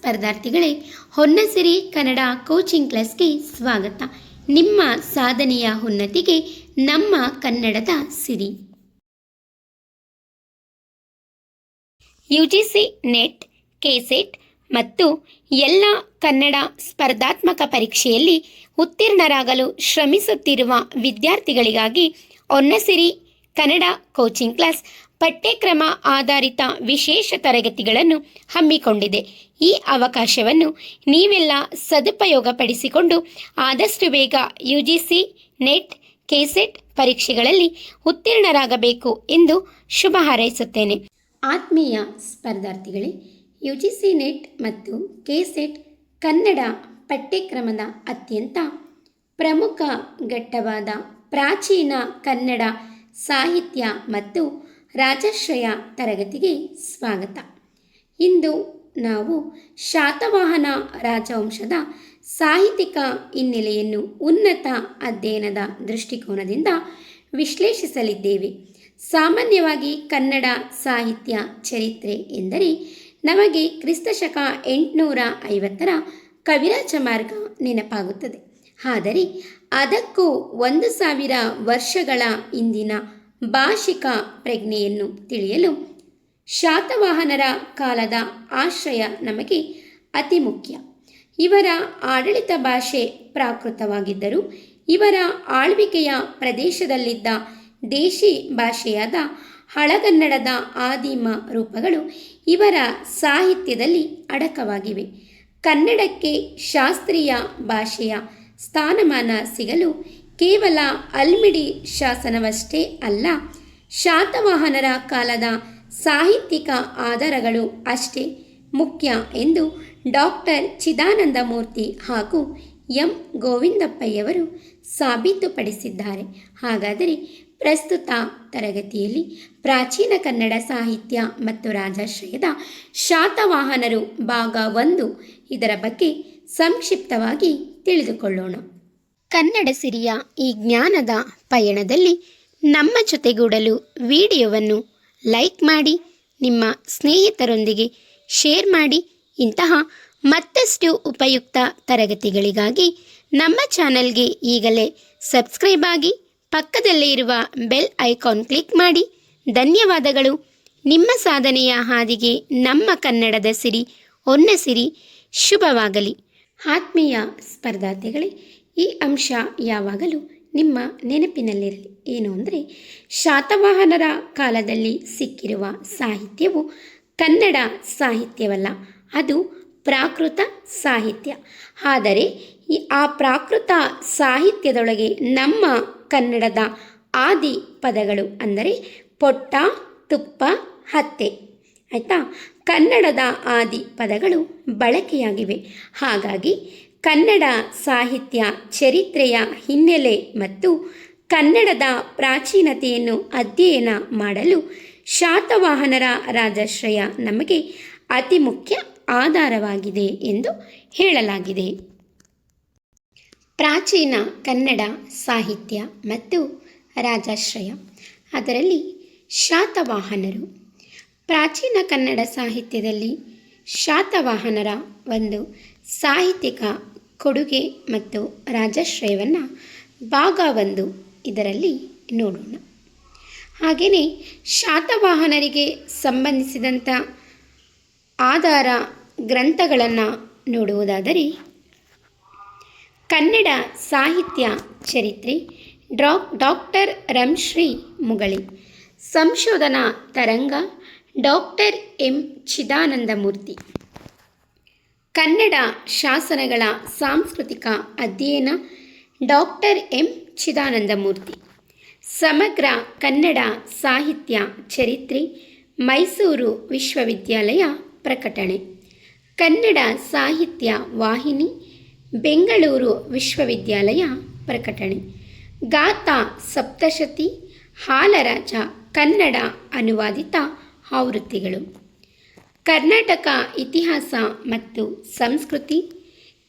ಸ್ಪರ್ಧಾರ್ಥಿಗಳೇ, ಹೊನ್ನಸಿರಿ Kannada coaching ಕ್ಲಾಸ್ಗೆ ಸ್ವಾಗತ. ನಿಮ್ಮ ಸಾಧನೆಯ ಉನ್ನತಿಗೆ ನಮ್ಮ ಕನ್ನಡದ ಸಿರಿ. ಯುಜಿಸಿ ನೆಟ್, ಕೆಸೆಟ್ ಮತ್ತು ಎಲ್ಲ ಕನ್ನಡ ಸ್ಪರ್ಧಾತ್ಮಕ ಪರೀಕ್ಷೆಯಲ್ಲಿ ಉತ್ತೀರ್ಣರಾಗಲು ಶ್ರಮಿಸುತ್ತಿರುವ ವಿದ್ಯಾರ್ಥಿಗಳಿಗಾಗಿ ಹೊನ್ನಸಿರಿ ಕನ್ನಡ ಕೋಚಿಂಗ್ ಕ್ಲಾಸ್ ಪಠ್ಯಕ್ರಮ ಆಧಾರಿತ ವಿಶೇಷ ತರಗತಿಗಳನ್ನು ಹಮ್ಮಿಕೊಂಡಿದೆ. ಈ ಅವಕಾಶವನ್ನು ನೀವೆಲ್ಲ ಸದುಪಯೋಗಪಡಿಸಿಕೊಂಡು ಆದಷ್ಟು ಬೇಗ ಯುಜಿಸಿ ನೆಟ್, ಕೆಸೆಟ್ ಪರೀಕ್ಷೆಗಳಲ್ಲಿ ಉತ್ತೀರ್ಣರಾಗಬೇಕು ಎಂದು ಶುಭ ಹಾರೈಸುತ್ತೇನೆ. ಆತ್ಮೀಯ ಸ್ಪರ್ಧಾರ್ಥಿಗಳೇ, ಯುಜಿಸಿ ನೆಟ್ ಮತ್ತು ಕೆಸೆಟ್ ಕನ್ನಡ ಪಠ್ಯಕ್ರಮದ ಅತ್ಯಂತ ಪ್ರಮುಖ ಘಟ್ಟವಾದ ಪ್ರಾಚೀನ ಕನ್ನಡ ಸಾಹಿತ್ಯ ಮತ್ತು ರಾಜಾಶ್ರಯ ತರಗತಿಗೆ ಸ್ವಾಗತ. ಇಂದು ನಾವು ಶಾತವಾಹನ ರಾಜವಂಶದ ಸಾಹಿತ್ಯಿಕ ಹಿನ್ನೆಲೆಯನ್ನು ಉನ್ನತ ಅಧ್ಯಯನದ ದೃಷ್ಟಿಕೋನದಿಂದ ವಿಶ್ಲೇಷಿಸಲಿದ್ದೇವೆ. ಸಾಮಾನ್ಯವಾಗಿ ಕನ್ನಡ ಸಾಹಿತ್ಯ ಚರಿತ್ರೆ ಎಂದರೆ ನಮಗೆ ಕ್ರಿಸ್ತಶಕ 850ರ ಕವಿರಾಜ ಮಾರ್ಗ ನೆನಪಾಗುತ್ತದೆ. ಆದರೆ ಅದಕ್ಕೂ 1000 ವರ್ಷಗಳ ಹಿಂದಿನ ಭಾಷಿಕ ಪ್ರಜ್ಞೆಯನ್ನು ತಿಳಿಯಲು ಶಾತವಾಹನರ ಕಾಲದ ಆಶ್ರಯ ನಮಗೆ ಅತಿ ಮುಖ್ಯ. ಇವರ ಆಡಳಿತ ಭಾಷೆ ಪ್ರಾಕೃತವಾಗಿದ್ದರೂ ಇವರ ಆಳ್ವಿಕೆಯ ಪ್ರದೇಶದಲ್ಲಿದ್ದ ದೇಶಿ ಭಾಷೆಯಾದ ಹಳಗನ್ನಡದ ಆದಿಮ ರೂಪಗಳು ಇವರ ಸಾಹಿತ್ಯದಲ್ಲಿ ಅಡಕವಾಗಿವೆ. ಕನ್ನಡಕ್ಕೆ ಶಾಸ್ತ್ರೀಯ ಭಾಷೆಯ ಸ್ಥಾನಮಾನ ಸಿಗಲು ಕೇವಲ ಅಲ್ಮಿಡಿ ಶಾಸನವಷ್ಟೇ ಅಲ್ಲ, ಶಾತವಾಹನರ ಕಾಲದ ಸಾಹಿತ್ಯಿಕ ಆಧಾರಗಳು ಅಷ್ಟೇ ಮುಖ್ಯ ಎಂದು ಡಾಕ್ಟರ್ ಚಿದಾನಂದಮೂರ್ತಿ ಹಾಗೂ ಎಂ ಗೋವಿಂದಪ್ಪಯ್ಯವರು ಸಾಬೀತುಪಡಿಸಿದ್ದಾರೆ. ಹಾಗಾದರೆ ಪ್ರಸ್ತುತ ತರಗತಿಯಲ್ಲಿ ಪ್ರಾಚೀನ ಕನ್ನಡ ಸಾಹಿತ್ಯ ಮತ್ತು ರಾಜಾಶ್ರಯದ ಶಾತವಾಹನರು ಭಾಗ 1 ಇದರ ಬಗ್ಗೆ ಸಂಕ್ಷಿಪ್ತವಾಗಿ ತಿಳಿದುಕೊಳ್ಳೋಣ. ಕನ್ನಡ ಸಿರಿಯ ಈ ಜ್ಞಾನದ ಪಯಣದಲ್ಲಿ ನಮ್ಮ ಜೊತೆಗೂಡಲು ವಿಡಿಯೋವನ್ನು ಲೈಕ್ ಮಾಡಿ, ನಿಮ್ಮ ಸ್ನೇಹಿತರೊಂದಿಗೆ ಶೇರ್ ಮಾಡಿ. ಇಂತಹ ಮತ್ತಷ್ಟು ಉಪಯುಕ್ತ ತರಗತಿಗಳಿಗಾಗಿ ನಮ್ಮ ಚಾನಲ್ಗೆ ಈಗಲೇ ಸಬ್ಸ್ಕ್ರೈಬ್ ಆಗಿ, ಪಕ್ಕದಲ್ಲೇ ಇರುವ ಬೆಲ್ ಐಕಾನ್ ಕ್ಲಿಕ್ ಮಾಡಿ. ಧನ್ಯವಾದಗಳು. ನಿಮ್ಮ ಸಾಧನೆಯ ಹಾದಿಗೆ ನಮ್ಮ ಕನ್ನಡದ ಸಿರಿ ಹೊನ್ನಸಿರಿ ಶುಭವಾಗಲಿ. ಆತ್ಮೀಯ ಸ್ಪರ್ಧಾರ್ಥಿಗಳೇ, ಈ ಅಂಶ ಯಾವಾಗಲೂ ನಿಮ್ಮ ನೆನಪಿನಲ್ಲಿರಲಿ. ಏನು ಅಂದರೆ, ಶಾತವಾಹನರ ಕಾಲದಲ್ಲಿ ಸಿಕ್ಕಿರುವ ಸಾಹಿತ್ಯವು ಕನ್ನಡ ಸಾಹಿತ್ಯವಲ್ಲ, ಅದು ಪ್ರಾಕೃತ ಸಾಹಿತ್ಯ. ಆದರೆ ಆ ಪ್ರಾಕೃತ ಸಾಹಿತ್ಯದೊಳಗೆ ನಮ್ಮ ಕನ್ನಡದ ಆದಿ ಪದಗಳು ಅಂದರೆ ಪೊಟ್ಟ, ತುಪ್ಪ, ಹತ್ತೆ, ಆಯಿತಾ, ಕನ್ನಡದ ಆದಿ ಪದಗಳು ಬಳಕೆಯಾಗಿವೆ. ಹಾಗಾಗಿ ಕನ್ನಡ ಸಾಹಿತ್ಯ ಚರಿತ್ರೆಯ ಹಿನ್ನೆಲೆ ಮತ್ತು ಕನ್ನಡದ ಪ್ರಾಚೀನತೆಯನ್ನು ಅಧ್ಯಯನ ಮಾಡಲು ಶಾತವಾಹನರ ರಾಜಾಶ್ರಯ ನಮಗೆ ಅತಿ ಮುಖ್ಯ ಆಧಾರವಾಗಿದೆ ಎಂದು ಹೇಳಲಾಗಿದೆ. ಪ್ರಾಚೀನ ಕನ್ನಡ ಸಾಹಿತ್ಯ ಮತ್ತು ರಾಜಾಶ್ರಯ, ಅದರಲ್ಲಿ ಶಾತವಾಹನರು. ಪ್ರಾಚೀನ ಕನ್ನಡ ಸಾಹಿತ್ಯದಲ್ಲಿ ಶಾತವಾಹನರ ಒಂದು ಸಾಹಿತ್ಯಿಕ ಕೊಡುಗೆ ಮತ್ತು ರಾಜಾಶ್ರಯವನ್ನು ಭಾಗ 1 ಇದರಲ್ಲಿ ನೋಡೋಣ. ಹಾಗೆಯೇ ಶಾತವಾಹನರಿಗೆ ಸಂಬಂಧಿಸಿದಂಥ ಆಧಾರ ಗ್ರಂಥಗಳನ್ನು ನೋಡುವುದಾದರೆ, ಕನ್ನಡ ಸಾಹಿತ್ಯ ಚರಿತ್ರೆ ಡಾಕ್ಟರ್ ರಂಶ್ರೀ ಮುಗಳಿ, ಸಂಶೋಧನಾ ತರಂಗ ಡಾಕ್ಟರ್ ಎಂ ಚಿದಾನಂದಮೂರ್ತಿ, ಕನ್ನಡ ಶಾಸನಗಳ ಸಾಂಸ್ಕೃತಿಕ ಅಧ್ಯಯನ ಡಾಕ್ಟರ್ ಎಂ ಚಿದಾನಂದಮೂರ್ತಿ, ಸಮಗ್ರ ಕನ್ನಡ ಸಾಹಿತ್ಯ ಚರಿತ್ರೆ ಮೈಸೂರು ವಿಶ್ವವಿದ್ಯಾಲಯ ಪ್ರಕಟಣೆ, ಕನ್ನಡ ಸಾಹಿತ್ಯ ವಾಹಿನಿ ಬೆಂಗಳೂರು ವಿಶ್ವವಿದ್ಯಾಲಯ ಪ್ರಕಟಣೆ, ಗಾಥಾ ಸಪ್ತಶತಿ ಹಾಲರಾಜ ಕನ್ನಡ ಅನುವಾದಿತ ಆವೃತ್ತಿಗಳು, ಕರ್ನಾಟಕ ಇತಿಹಾಸ ಮತ್ತು ಸಂಸ್ಕೃತಿ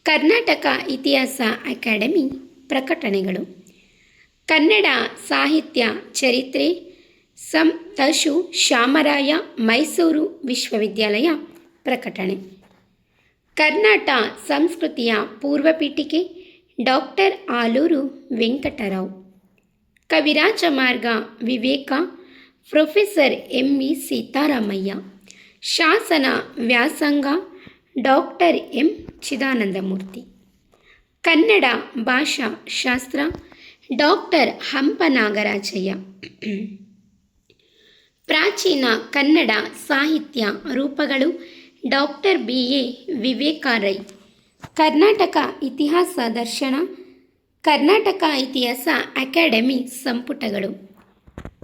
ಕರ್ನಾಟಕ ಇತಿಹಾಸ ಅಕಾಡೆಮಿ ಪ್ರಕಟಣೆಗಳು, ಕನ್ನಡ ಸಾಹಿತ್ಯ ಚರಿತ್ರೆ ತಶು ಶಾಮರಾಯ ಮೈಸೂರು ವಿಶ್ವವಿದ್ಯಾಲಯ ಪ್ರಕಟಣೆ, ಕರ್ನಾಟ ಸಂಸ್ಕೃತಿಯ ಪೂರ್ವಪೀಠಿಕೆ ಡಾಕ್ಟರ್ ಆಲೂರು ವೆಂಕಟರಾವ್. ಕವಿರಾಜ ಮಾರ್ಗ ವಿವೇಕ ಪ್ರೊಫೆಸರ್ ಎಂ.ಇ. ಸೀತಾರಾಮಯ್ಯ. ಶಾಸನ ವ್ಯಾಸಂಗ ಡಾಕ್ಟರ್ ಎಂ. ಚಿದಾನಂದಮೂರ್ತಿ. ಕನ್ನಡ ಭಾಷಾ ಶಾಸ್ತ್ರ ಡಾಕ್ಟರ್ ಹಂಪ ನಾಗರಾಜಯ್ಯ. ಪ್ರಾಚೀನ ಕನ್ನಡ ಸಾಹಿತ್ಯ ರೂಪಗಳು ಡಾಕ್ಟರ್ ಬಿ.ಎ. ವಿವೇಕಾರೈ. ಕರ್ನಾಟಕ ಇತಿಹಾಸ ದರ್ಶನ ಕರ್ನಾಟಕ ಇತಿಹಾಸ ಅಕಾಡೆಮಿ ಸಂಪುಟಗಳು.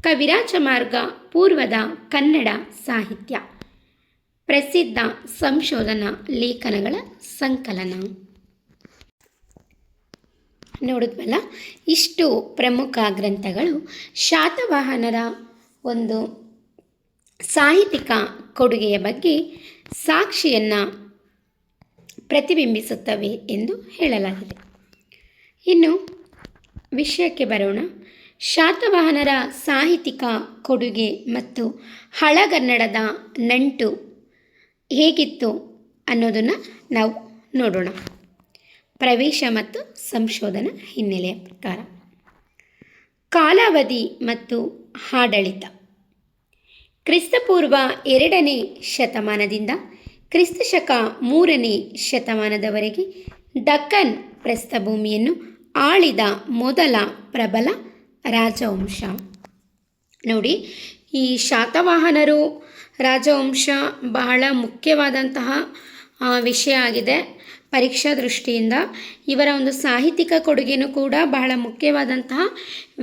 ಕವಿರಾಜ ಮಾರ್ಗ ಪೂರ್ವದ ಕನ್ನಡ ಸಾಹಿತ್ಯ. ಪ್ರಸಿದ್ಧ ಸಂಶೋಧನಾ ಲೇಖನಗಳ ಸಂಕಲನ. ನೋಡಿದ್ವಲ್ಲ, ಇಷ್ಟು ಪ್ರಮುಖ ಗ್ರಂಥಗಳು ಶಾತವಾಹನರ ಒಂದು ಸಾಹಿತ್ಯಿಕ ಕೊಡುಗೆಯ ಬಗ್ಗೆ ಸಾಕ್ಷಿಯನ್ನು ಪ್ರತಿಬಿಂಬಿಸುತ್ತವೆ ಎಂದು ಹೇಳಲಾಗಿದೆ. ಇನ್ನು ವಿಷಯಕ್ಕೆ ಬರೋಣ. ಶಾತವಾಹನರ ಸಾಹಿತ್ಯಿಕ ಕೊಡುಗೆ ಮತ್ತು ಹಳಗನ್ನಡದ ನಂಟು ಹೇಗಿತ್ತು ಅನ್ನೋದನ್ನು ನಾವು ನೋಡೋಣ. ಪ್ರವೇಶ ಮತ್ತು ಸಂಶೋಧನಾ ಹಿನ್ನೆಲೆಯ ಪ್ರಕಾರ. ಕಾಲಾವಧಿ ಮತ್ತು ಆಡಳಿತ. ಕ್ರಿಸ್ತಪೂರ್ವ 2ನೇ ಶತಮಾನದಿಂದ ಕ್ರಿಸ್ತಶಕ 3ನೇ ಶತಮಾನದವರೆಗೆ ದಕ್ಕನ್ ಪ್ರಸ್ಥಭೂಮಿಯನ್ನು ಆಳಿದ ಮೊದಲ ಪ್ರಬಲ ರಾಜವಂಶ. ನೋಡಿ, ಈ ಶಾತವಾಹನರು ರಾಜವಂಶ ಬಹಳ ಮುಖ್ಯವಾದಂತಹ ವಿಷಯ ಆಗಿದೆ ಪರೀಕ್ಷಾ ದೃಷ್ಟಿಯಿಂದ. ಇವರ ಒಂದು ಸಾಹಿತ್ಯಿಕ ಕೊಡುಗೆಯೂ ಕೂಡ ಬಹಳ ಮುಖ್ಯವಾದಂತಹ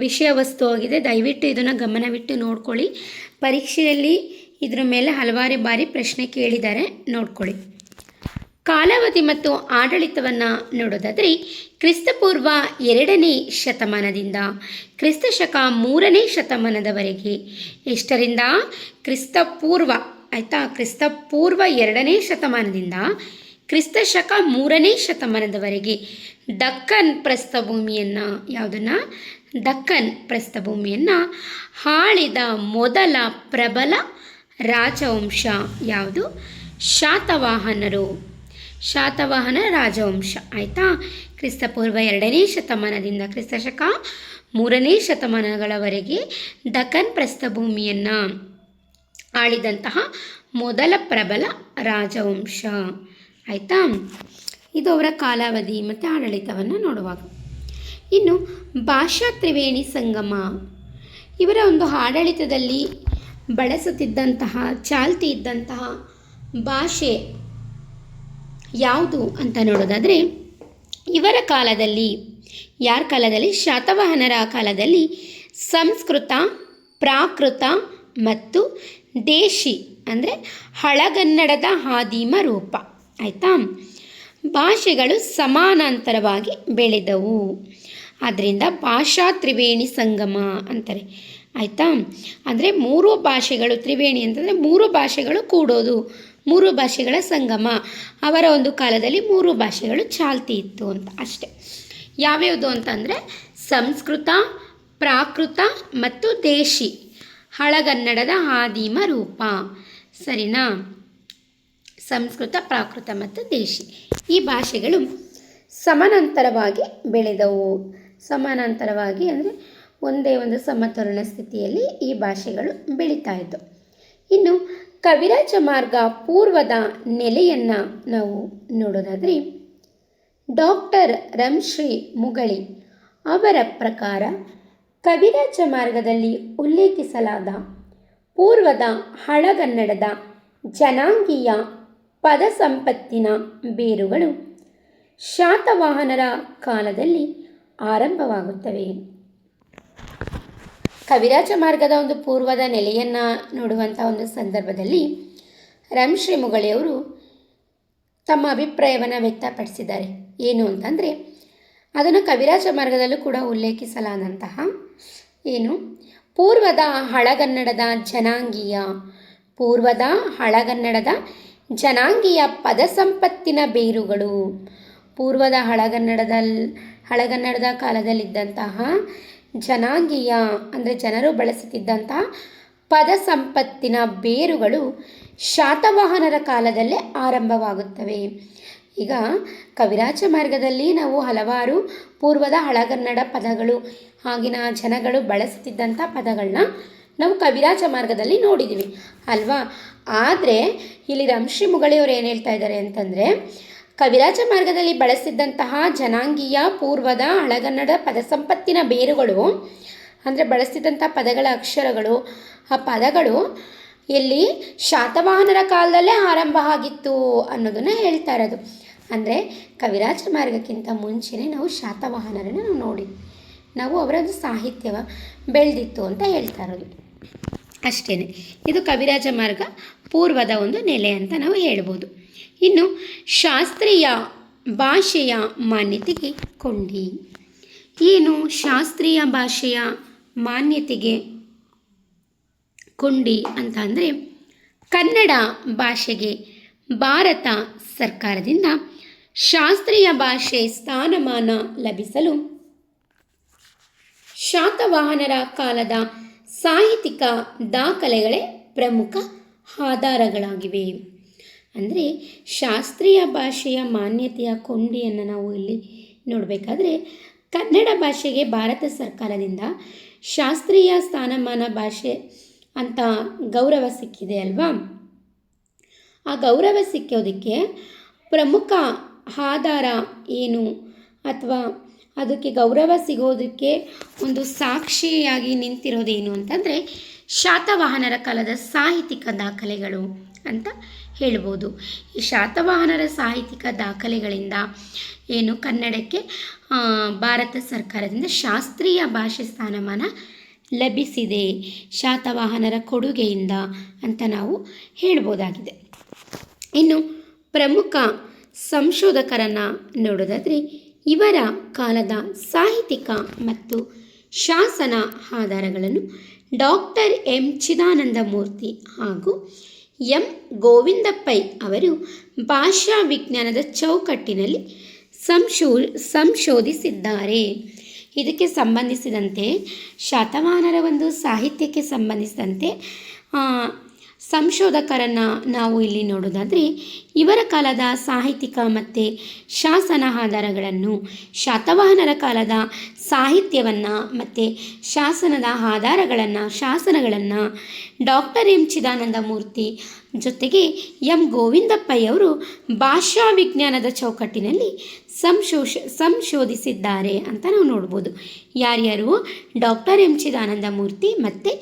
ವಿಷಯ ವಸ್ತು ಆಗಿದೆ. ದಯವಿಟ್ಟು ಇದನ್ನು ಗಮನವಿಟ್ಟು ನೋಡ್ಕೊಳ್ಳಿ. ಪರೀಕ್ಷೆಯಲ್ಲಿ ಇದರ ಮೇಲೆ ಹಲವಾರು ಬಾರಿ ಪ್ರಶ್ನೆ ಕೇಳಿದ್ದಾರೆ, ನೋಡ್ಕೊಳ್ಳಿ. ಕಾಲಾವಧಿ ಮತ್ತು ಆಡಳಿತವನ್ನು ನೋಡೋದಾದರೆ ಕ್ರಿಸ್ತಪೂರ್ವ 2ನೇ ಶತಮಾನದಿಂದ ಕ್ರಿಸ್ತಶಕ 3ನೇ ಶತಮಾನದವರೆಗೆ. ಎಷ್ಟರಿಂದ? ಕ್ರಿಸ್ತಪೂರ್ವ, ಆಯಿತಾ, ಕ್ರಿಸ್ತಪೂರ್ವ 2ನೇ ಶತಮಾನದಿಂದ ಕ್ರಿಸ್ತಶಕ 3ನೇ ಶತಮಾನದವರೆಗೆ ದಕ್ಕನ್ ಪ್ರಸ್ಥಭೂಮಿಯನ್ನು, ಯಾವುದನ್ನು? ದಕ್ಕನ್ ಪ್ರಸ್ಥಭೂಮಿಯನ್ನು ಆಳಿದ ಮೊದಲ ಪ್ರಬಲ ರಾಜವಂಶ ಯಾವುದು? ಶಾತವಾಹನರು. ಶಾತವಾಹನ ರಾಜವಂಶ, ಆಯಿತಾ. ಕ್ರಿಸ್ತಪೂರ್ವ 2ನೇ ಶತಮಾನದಿಂದ ಕ್ರಿಸ್ತಶಕ 3ನೇ ಶತಮಾನಗಳವರೆಗೆ ದಕ್ಕನ್ ಪ್ರಸ್ಥಭೂಮಿಯನ್ನು ಆಳಿದಂತಹ ಮೊದಲ ಪ್ರಬಲ ರಾಜವಂಶ, ಆಯಿತಾ. ಇದು ಅವರ ಕಾಲಾವಧಿ ಮತ್ತು ಆಡಳಿತವನ್ನು ನೋಡುವಾಗ. ಇನ್ನು ಭಾಷಾ ತ್ರಿವೇಣಿ ಸಂಗಮ. ಇವರ ಒಂದು ಆಡಳಿತದಲ್ಲಿ ಬಳಸುತ್ತಿದ್ದಂತಹ, ಚಾಲ್ತಿ ಇದ್ದಂತಹ ಭಾಷೆ ಯಾವುದು ಅಂತ ನೋಡೋದಾದರೆ, ಇವರ ಕಾಲದಲ್ಲಿ, ಯಾರ ಕಾಲದಲ್ಲಿ? ಶಾತವಾಹನರ ಕಾಲದಲ್ಲಿ ಸಂಸ್ಕೃತ, ಪ್ರಾಕೃತ ಮತ್ತು ದೇಶಿ ಅಂದರೆ ಹಳಗನ್ನಡದ ಆದಿಮ ರೂಪ, ಆಯಿತಾ. ಭಾಷೆಗಳು ಸಮಾನಾಂತರವಾಗಿ ಬೆಳೆದವು. ಆದ್ದರಿಂದ ಭಾಷಾ ತ್ರಿವೇಣಿ ಸಂಗಮ ಅಂತಾರೆ, ಆಯಿತಾ. ಅಂದರೆ 3 ಭಾಷೆಗಳು, ತ್ರಿವೇಣಿ ಅಂತಂದರೆ 3 ಭಾಷೆಗಳು ಕೂಡೋದು, 3 ಭಾಷೆಗಳ ಸಂಗಮ. ಅವರ ಒಂದು ಕಾಲದಲ್ಲಿ 3 ಭಾಷೆಗಳು ಚಾಲ್ತಿ ಇತ್ತು ಅಂತ ಅಷ್ಟೆ. ಯಾವ್ಯಾವುದು ಅಂತಂದರೆ ಸಂಸ್ಕೃತ, ಪ್ರಾಕೃತ ಮತ್ತು ದೇಶಿ, ಹಳಗನ್ನಡದ ಆದಿಮ ರೂಪ, ಸರಿನಾ? ಸಂಸ್ಕೃತ, ಪ್ರಾಕೃತ ಮತ್ತು ದೇಶಿ ಈ ಭಾಷೆಗಳು ಸಮಾನಾಂತರವಾಗಿ ಬೆಳೆದವು. ಸಮಾನಾಂತರವಾಗಿ ಅಂದರೆ ಒಂದೇ ಒಂದು ಸಮತೋಲನ ಸ್ಥಿತಿಯಲ್ಲಿ ಈ ಭಾಷೆಗಳು ಬೆಳೀತಾ ಇದ್ದವು. ಇನ್ನು ಕವಿರಾಜ ಮಾರ್ಗ ಪೂರ್ವದ ನೆಲೆಯನ್ನು ನಾವು ನೋಡೋದಾದರೆ ಡಾಕ್ಟರ್ ರಂಶ್ರೀ ಮುಗಳಿ ಅವರ ಪ್ರಕಾರ ಕವಿರಾಜ ಮಾರ್ಗದಲ್ಲಿ ಉಲ್ಲೇಖಿಸಲಾದ ಪೂರ್ವದ ಹಳಗನ್ನಡದ ಜನಾಂಗೀಯ ಪದ ಸಂಪತ್ತಿನ ಬೇರುಗಳು ಶಾತವಾಹನರ ಕಾಲದಲ್ಲಿ ಆರಂಭವಾಗುತ್ತವೆ. ಕವಿರಾಜ ಮಾರ್ಗದ ಒಂದು ಪೂರ್ವದ ನೆಲೆಯನ್ನು ನೋಡುವಂಥ ಒಂದು ಸಂದರ್ಭದಲ್ಲಿ ರಂಶ್ರೀ ಮುಗಳಿಯವರು ತಮ್ಮ ಅಭಿಪ್ರಾಯವನ್ನು ವ್ಯಕ್ತಪಡಿಸಿದ್ದಾರೆ. ಏನು ಅಂತಂದರೆ, ಅದನ್ನು ಕವಿರಾಜ ಮಾರ್ಗದಲ್ಲೂ ಕೂಡ ಉಲ್ಲೇಖಿಸಲಾದಂತಹ ಏನು ಪೂರ್ವದ ಹಳಗನ್ನಡದ ಜನಾಂಗೀಯ, ಪೂರ್ವದ ಹಳಗನ್ನಡದ ಜನಾಂಗೀಯ ಪದ ಸಂಪತ್ತಿನ ಬೇರುಗಳು. ಪೂರ್ವದ ಹಳಗನ್ನಡದ ಕಾಲದಲ್ಲಿದ್ದಂತಹ ಜನಾಂಗೀಯ ಅಂದರೆ ಜನರು ಬಳಸುತ್ತಿದ್ದಂತಹ ಪದ ಸಂಪತ್ತಿನ ಬೇರುಗಳು ಶಾತವಾಹನರ ಕಾಲದಲ್ಲೇ ಆರಂಭವಾಗುತ್ತವೆ. ಈಗ ಕವಿರಾಜ ಮಾರ್ಗದಲ್ಲಿ ನಾವು ಹಲವಾರು ಪೂರ್ವದ ಹಳಗನ್ನಡ ಪದಗಳು, ಆಗಿನ ಜನಗಳು ಬಳಸುತ್ತಿದ್ದಂಥ ಪದಗಳನ್ನ ನಾವು ಕವಿರಾಜ ಮಾರ್ಗದಲ್ಲಿ ನೋಡಿದ್ದೀವಿ ಅಲ್ವಾ. ಆದರೆ ಇಲ್ಲಿ ರಂಶ್ರೀ ಮುಗಳಿಯವರು ಏನು ಹೇಳ್ತಾ ಇದ್ದಾರೆ ಅಂತಂದರೆ, ಕವಿರಾಜ ಮಾರ್ಗದಲ್ಲಿ ಬಳಸಿದ್ದಂತಹ ಜನಾಂಗೀಯ ಪೂರ್ವದ ಹಳಗನ್ನಡ ಪದ ಸಂಪತ್ತಿನ ಬೇರುಗಳು ಅಂದರೆ ಬಳಸ್ತಿದ್ದಂಥ ಪದಗಳ ಅಕ್ಷರಗಳು, ಆ ಪದಗಳು ಎಲ್ಲಿ ಶಾತವಾಹನರ ಕಾಲದಲ್ಲೇ ಆರಂಭ ಆಗಿತ್ತು ಅನ್ನೋದನ್ನು ಹೇಳ್ತಾ ಇರೋದು. ಅಂದರೆ ಕವಿರಾಜ ಮಾರ್ಗಕ್ಕಿಂತ ಮುಂಚೆನೇ ನಾವು ಶಾತವಾಹನರನ್ನು ನಾವು ನೋಡಿ ನಾವು ಅವರದ್ದು ಸಾಹಿತ್ಯವ ಬೆಳೆದಿತ್ತು ಅಂತ ಹೇಳ್ತಾ ಇರೋದು ಅಷ್ಟೇ. ಇದು ಕವಿರಾಜ ಮಾರ್ಗ ಪೂರ್ವದ ಒಂದು ನೆಲೆ ಅಂತ ನಾವು ಹೇಳ್ಬೋದು. ಇನ್ನು ಶಾಸ್ತ್ರೀಯ ಭಾಷೆಯ ಮಾನ್ಯತೆಗೆ ಕೊಂಡಿ. ಏನು ಶಾಸ್ತ್ರೀಯ ಭಾಷೆಯ ಮಾನ್ಯತೆಗೆ ಕೊಂಡಿ ಅಂತ ಅಂದರೆ, ಕನ್ನಡ ಭಾಷೆಗೆ ಭಾರತ ಸರ್ಕಾರದಿಂದ ಶಾಸ್ತ್ರೀಯ ಭಾಷೆ ಸ್ಥಾನಮಾನ ಲಭಿಸಲು ಶಾತವಾಹನರ ಕಾಲದ ಸಾಹಿತ್ಯಿಕ ದಾಖಲೆಗಳೇ ಪ್ರಮುಖ ಆಧಾರಗಳಾಗಿವೆ. ಅಂದರೆ ಶಾಸ್ತ್ರೀಯ ಭಾಷೆಯ ಮಾನ್ಯತೆಯ ಕೊಂಡಿಯನ್ನು ನಾವು ಇಲ್ಲಿ ನೋಡಬೇಕಾದ್ರೆ, ಕನ್ನಡ ಭಾಷೆಗೆ ಭಾರತ ಸರ್ಕಾರದಿಂದ ಶಾಸ್ತ್ರೀಯ ಸ್ಥಾನಮಾನ ಭಾಷೆ ಅಂತ ಗೌರವ ಸಿಕ್ಕಿದೆ ಅಲ್ವಾ. ಆ ಗೌರವ ಸಿಕ್ಕೋದಕ್ಕೆ ಪ್ರಮುಖ ಆಧಾರ ಏನು ಅಥವಾ ಅದಕ್ಕೆ ಗೌರವ ಸಿಗೋದಕ್ಕೆ ಒಂದು ಸಾಕ್ಷಿಯಾಗಿ ನಿಂತಿರೋದೇನು ಅಂತಂದರೆ, ಶಾತವಾಹನರ ಕಾಲದ ಸಾಹಿತ್ಯಿಕ ದಾಖಲೆಗಳು ಅಂತ ಹೇಳ್ಬೋದು. ಈ ಶಾತವಾಹನರ ಸಾಹಿತ್ಯಿಕ ದಾಖಲೆಗಳಿಂದ ಏನು ಕನ್ನಡಕ್ಕೆ ಭಾರತ ಸರ್ಕಾರದಿಂದ ಶಾಸ್ತ್ರೀಯ ಭಾಷೆ ಸ್ಥಾನಮಾನ ಲಭಿಸಿದೆ, ಶಾತವಾಹನರ ಕೊಡುಗೆಯಿಂದ ಅಂತ ನಾವು ಹೇಳ್ಬೋದಾಗಿದೆ. ಇನ್ನು ಪ್ರಮುಖ ಸಂಶೋಧಕರನ್ನು ನೋಡೋದಾದರೆ, ಇವರ ಕಾಲದ ಸಾಹಿತ್ಯಿಕ ಮತ್ತು ಶಾಸನ ಆಧಾರಗಳನ್ನು ಡಾಕ್ಟರ್ ಎಂ ಚಿದಾನಂದ ಮೂರ್ತಿ ಹಾಗೂ ಎಂ ಗೋವಿಂದ ಪೈ ಅವರು ಭಾಷಾ ವಿಜ್ಞಾನದ ಚೌಕಟ್ಟಿನಲ್ಲಿ ಸಂಶೋಧಿಸಿದ್ದಾರೆ. ಇದಕ್ಕೆ ಸಂಬಂಧಿಸಿದಂತೆ ಶಾತವಾಹನರ ಒಂದು ಸಾಹಿತ್ಯಕ್ಕೆ ಸಂಬಂಧಿಸಿದಂತೆ ಸಂಶೋಧಕರನ್ನು ನಾವು ಇಲ್ಲಿ ನೋಡೋದಾದರೆ, ಇವರ ಕಾಲದ ಸಾಹಿತ್ಯಿಕ ಮತ್ತು ಶಾಸನ ಆಧಾರಗಳನ್ನು, ಶಾತವಾಹನರ ಕಾಲದ ಸಾಹಿತ್ಯವನ್ನು ಮತ್ತು ಶಾಸನದ ಶಾಸನಗಳನ್ನು ಡಾಕ್ಟರ್ ಎಂ ಚಿದಾನಂದ ಮೂರ್ತಿ ಜೊತೆಗೆ ಎಂ ಗೋವಿಂದ ಪೈ ಅವರು ಭಾಷಾ ವಿಜ್ಞಾನದ ಚೌಕಟ್ಟಿನಲ್ಲಿ ಸಂಶೋಧಿಸಿದ್ದಾರೆ ಅಂತ ನಾವು ನೋಡ್ಬೋದು. ಯಾರ್ಯಾರು? ಡಾಕ್ಟರ್ ಎಂ ಚಿದಾನಂದ ಮೂರ್ತಿ ಮತ್ತು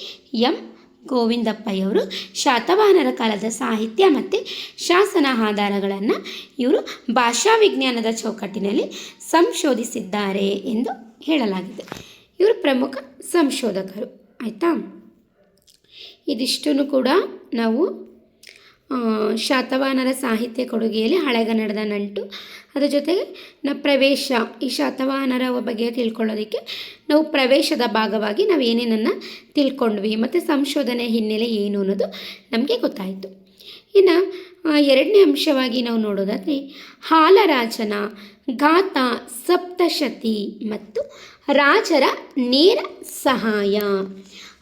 ಎಂ ಗೋವಿಂದ ಪೈ ಅವರು ಶಾತವಾಹನರ ಕಾಲದ ಸಾಹಿತ್ಯ ಮತ್ತು ಶಾಸನ ಆಧಾರಗಳನ್ನು ಇವರು ಭಾಷಾ ವಿಜ್ಞಾನದ ಚೌಕಟ್ಟಿನಲ್ಲಿ ಸಂಶೋಧಿಸಿದ್ದಾರೆ ಎಂದು ಹೇಳಲಾಗಿದೆ. ಇವರು ಪ್ರಮುಖ ಸಂಶೋಧಕರು. ಆಯಿತಾ? ಇದಿಷ್ಟನ್ನು ಕೂಡ ನಾವು ಶಾತವಾಹನರ ಸಾಹಿತ್ಯ ಕೊಡುಗೆಯಲ್ಲಿ ಹಳೆಗನ್ನಡದ ನಂಟು, ಅದರ ಜೊತೆಗೆ ಪ್ರವೇಶ, ಈ ಶಾತವಾಹನರ ಬಗ್ಗೆ ತಿಳ್ಕೊಳ್ಳೋದಕ್ಕೆ ನಾವು ಪ್ರವೇಶದ ಭಾಗವಾಗಿ ನಾವು ಏನೇನನ್ನು ತಿಳ್ಕೊಂಡ್ವಿ ಮತ್ತು ಸಂಶೋಧನೆ ಹಿನ್ನೆಲೆ ಏನು ಅನ್ನೋದು ನಮಗೆ ಗೊತ್ತಾಯಿತು. ಇನ್ನು ಎರಡನೇ ಅಂಶವಾಗಿ ನಾವು ನೋಡೋದಾದರೆ, ಹಾಲರಾಜನ ಗಾಥಾ ಸಪ್ತಶತಿ ಮತ್ತು ರಾಜರ ನೇರ ಸಹಾಯ.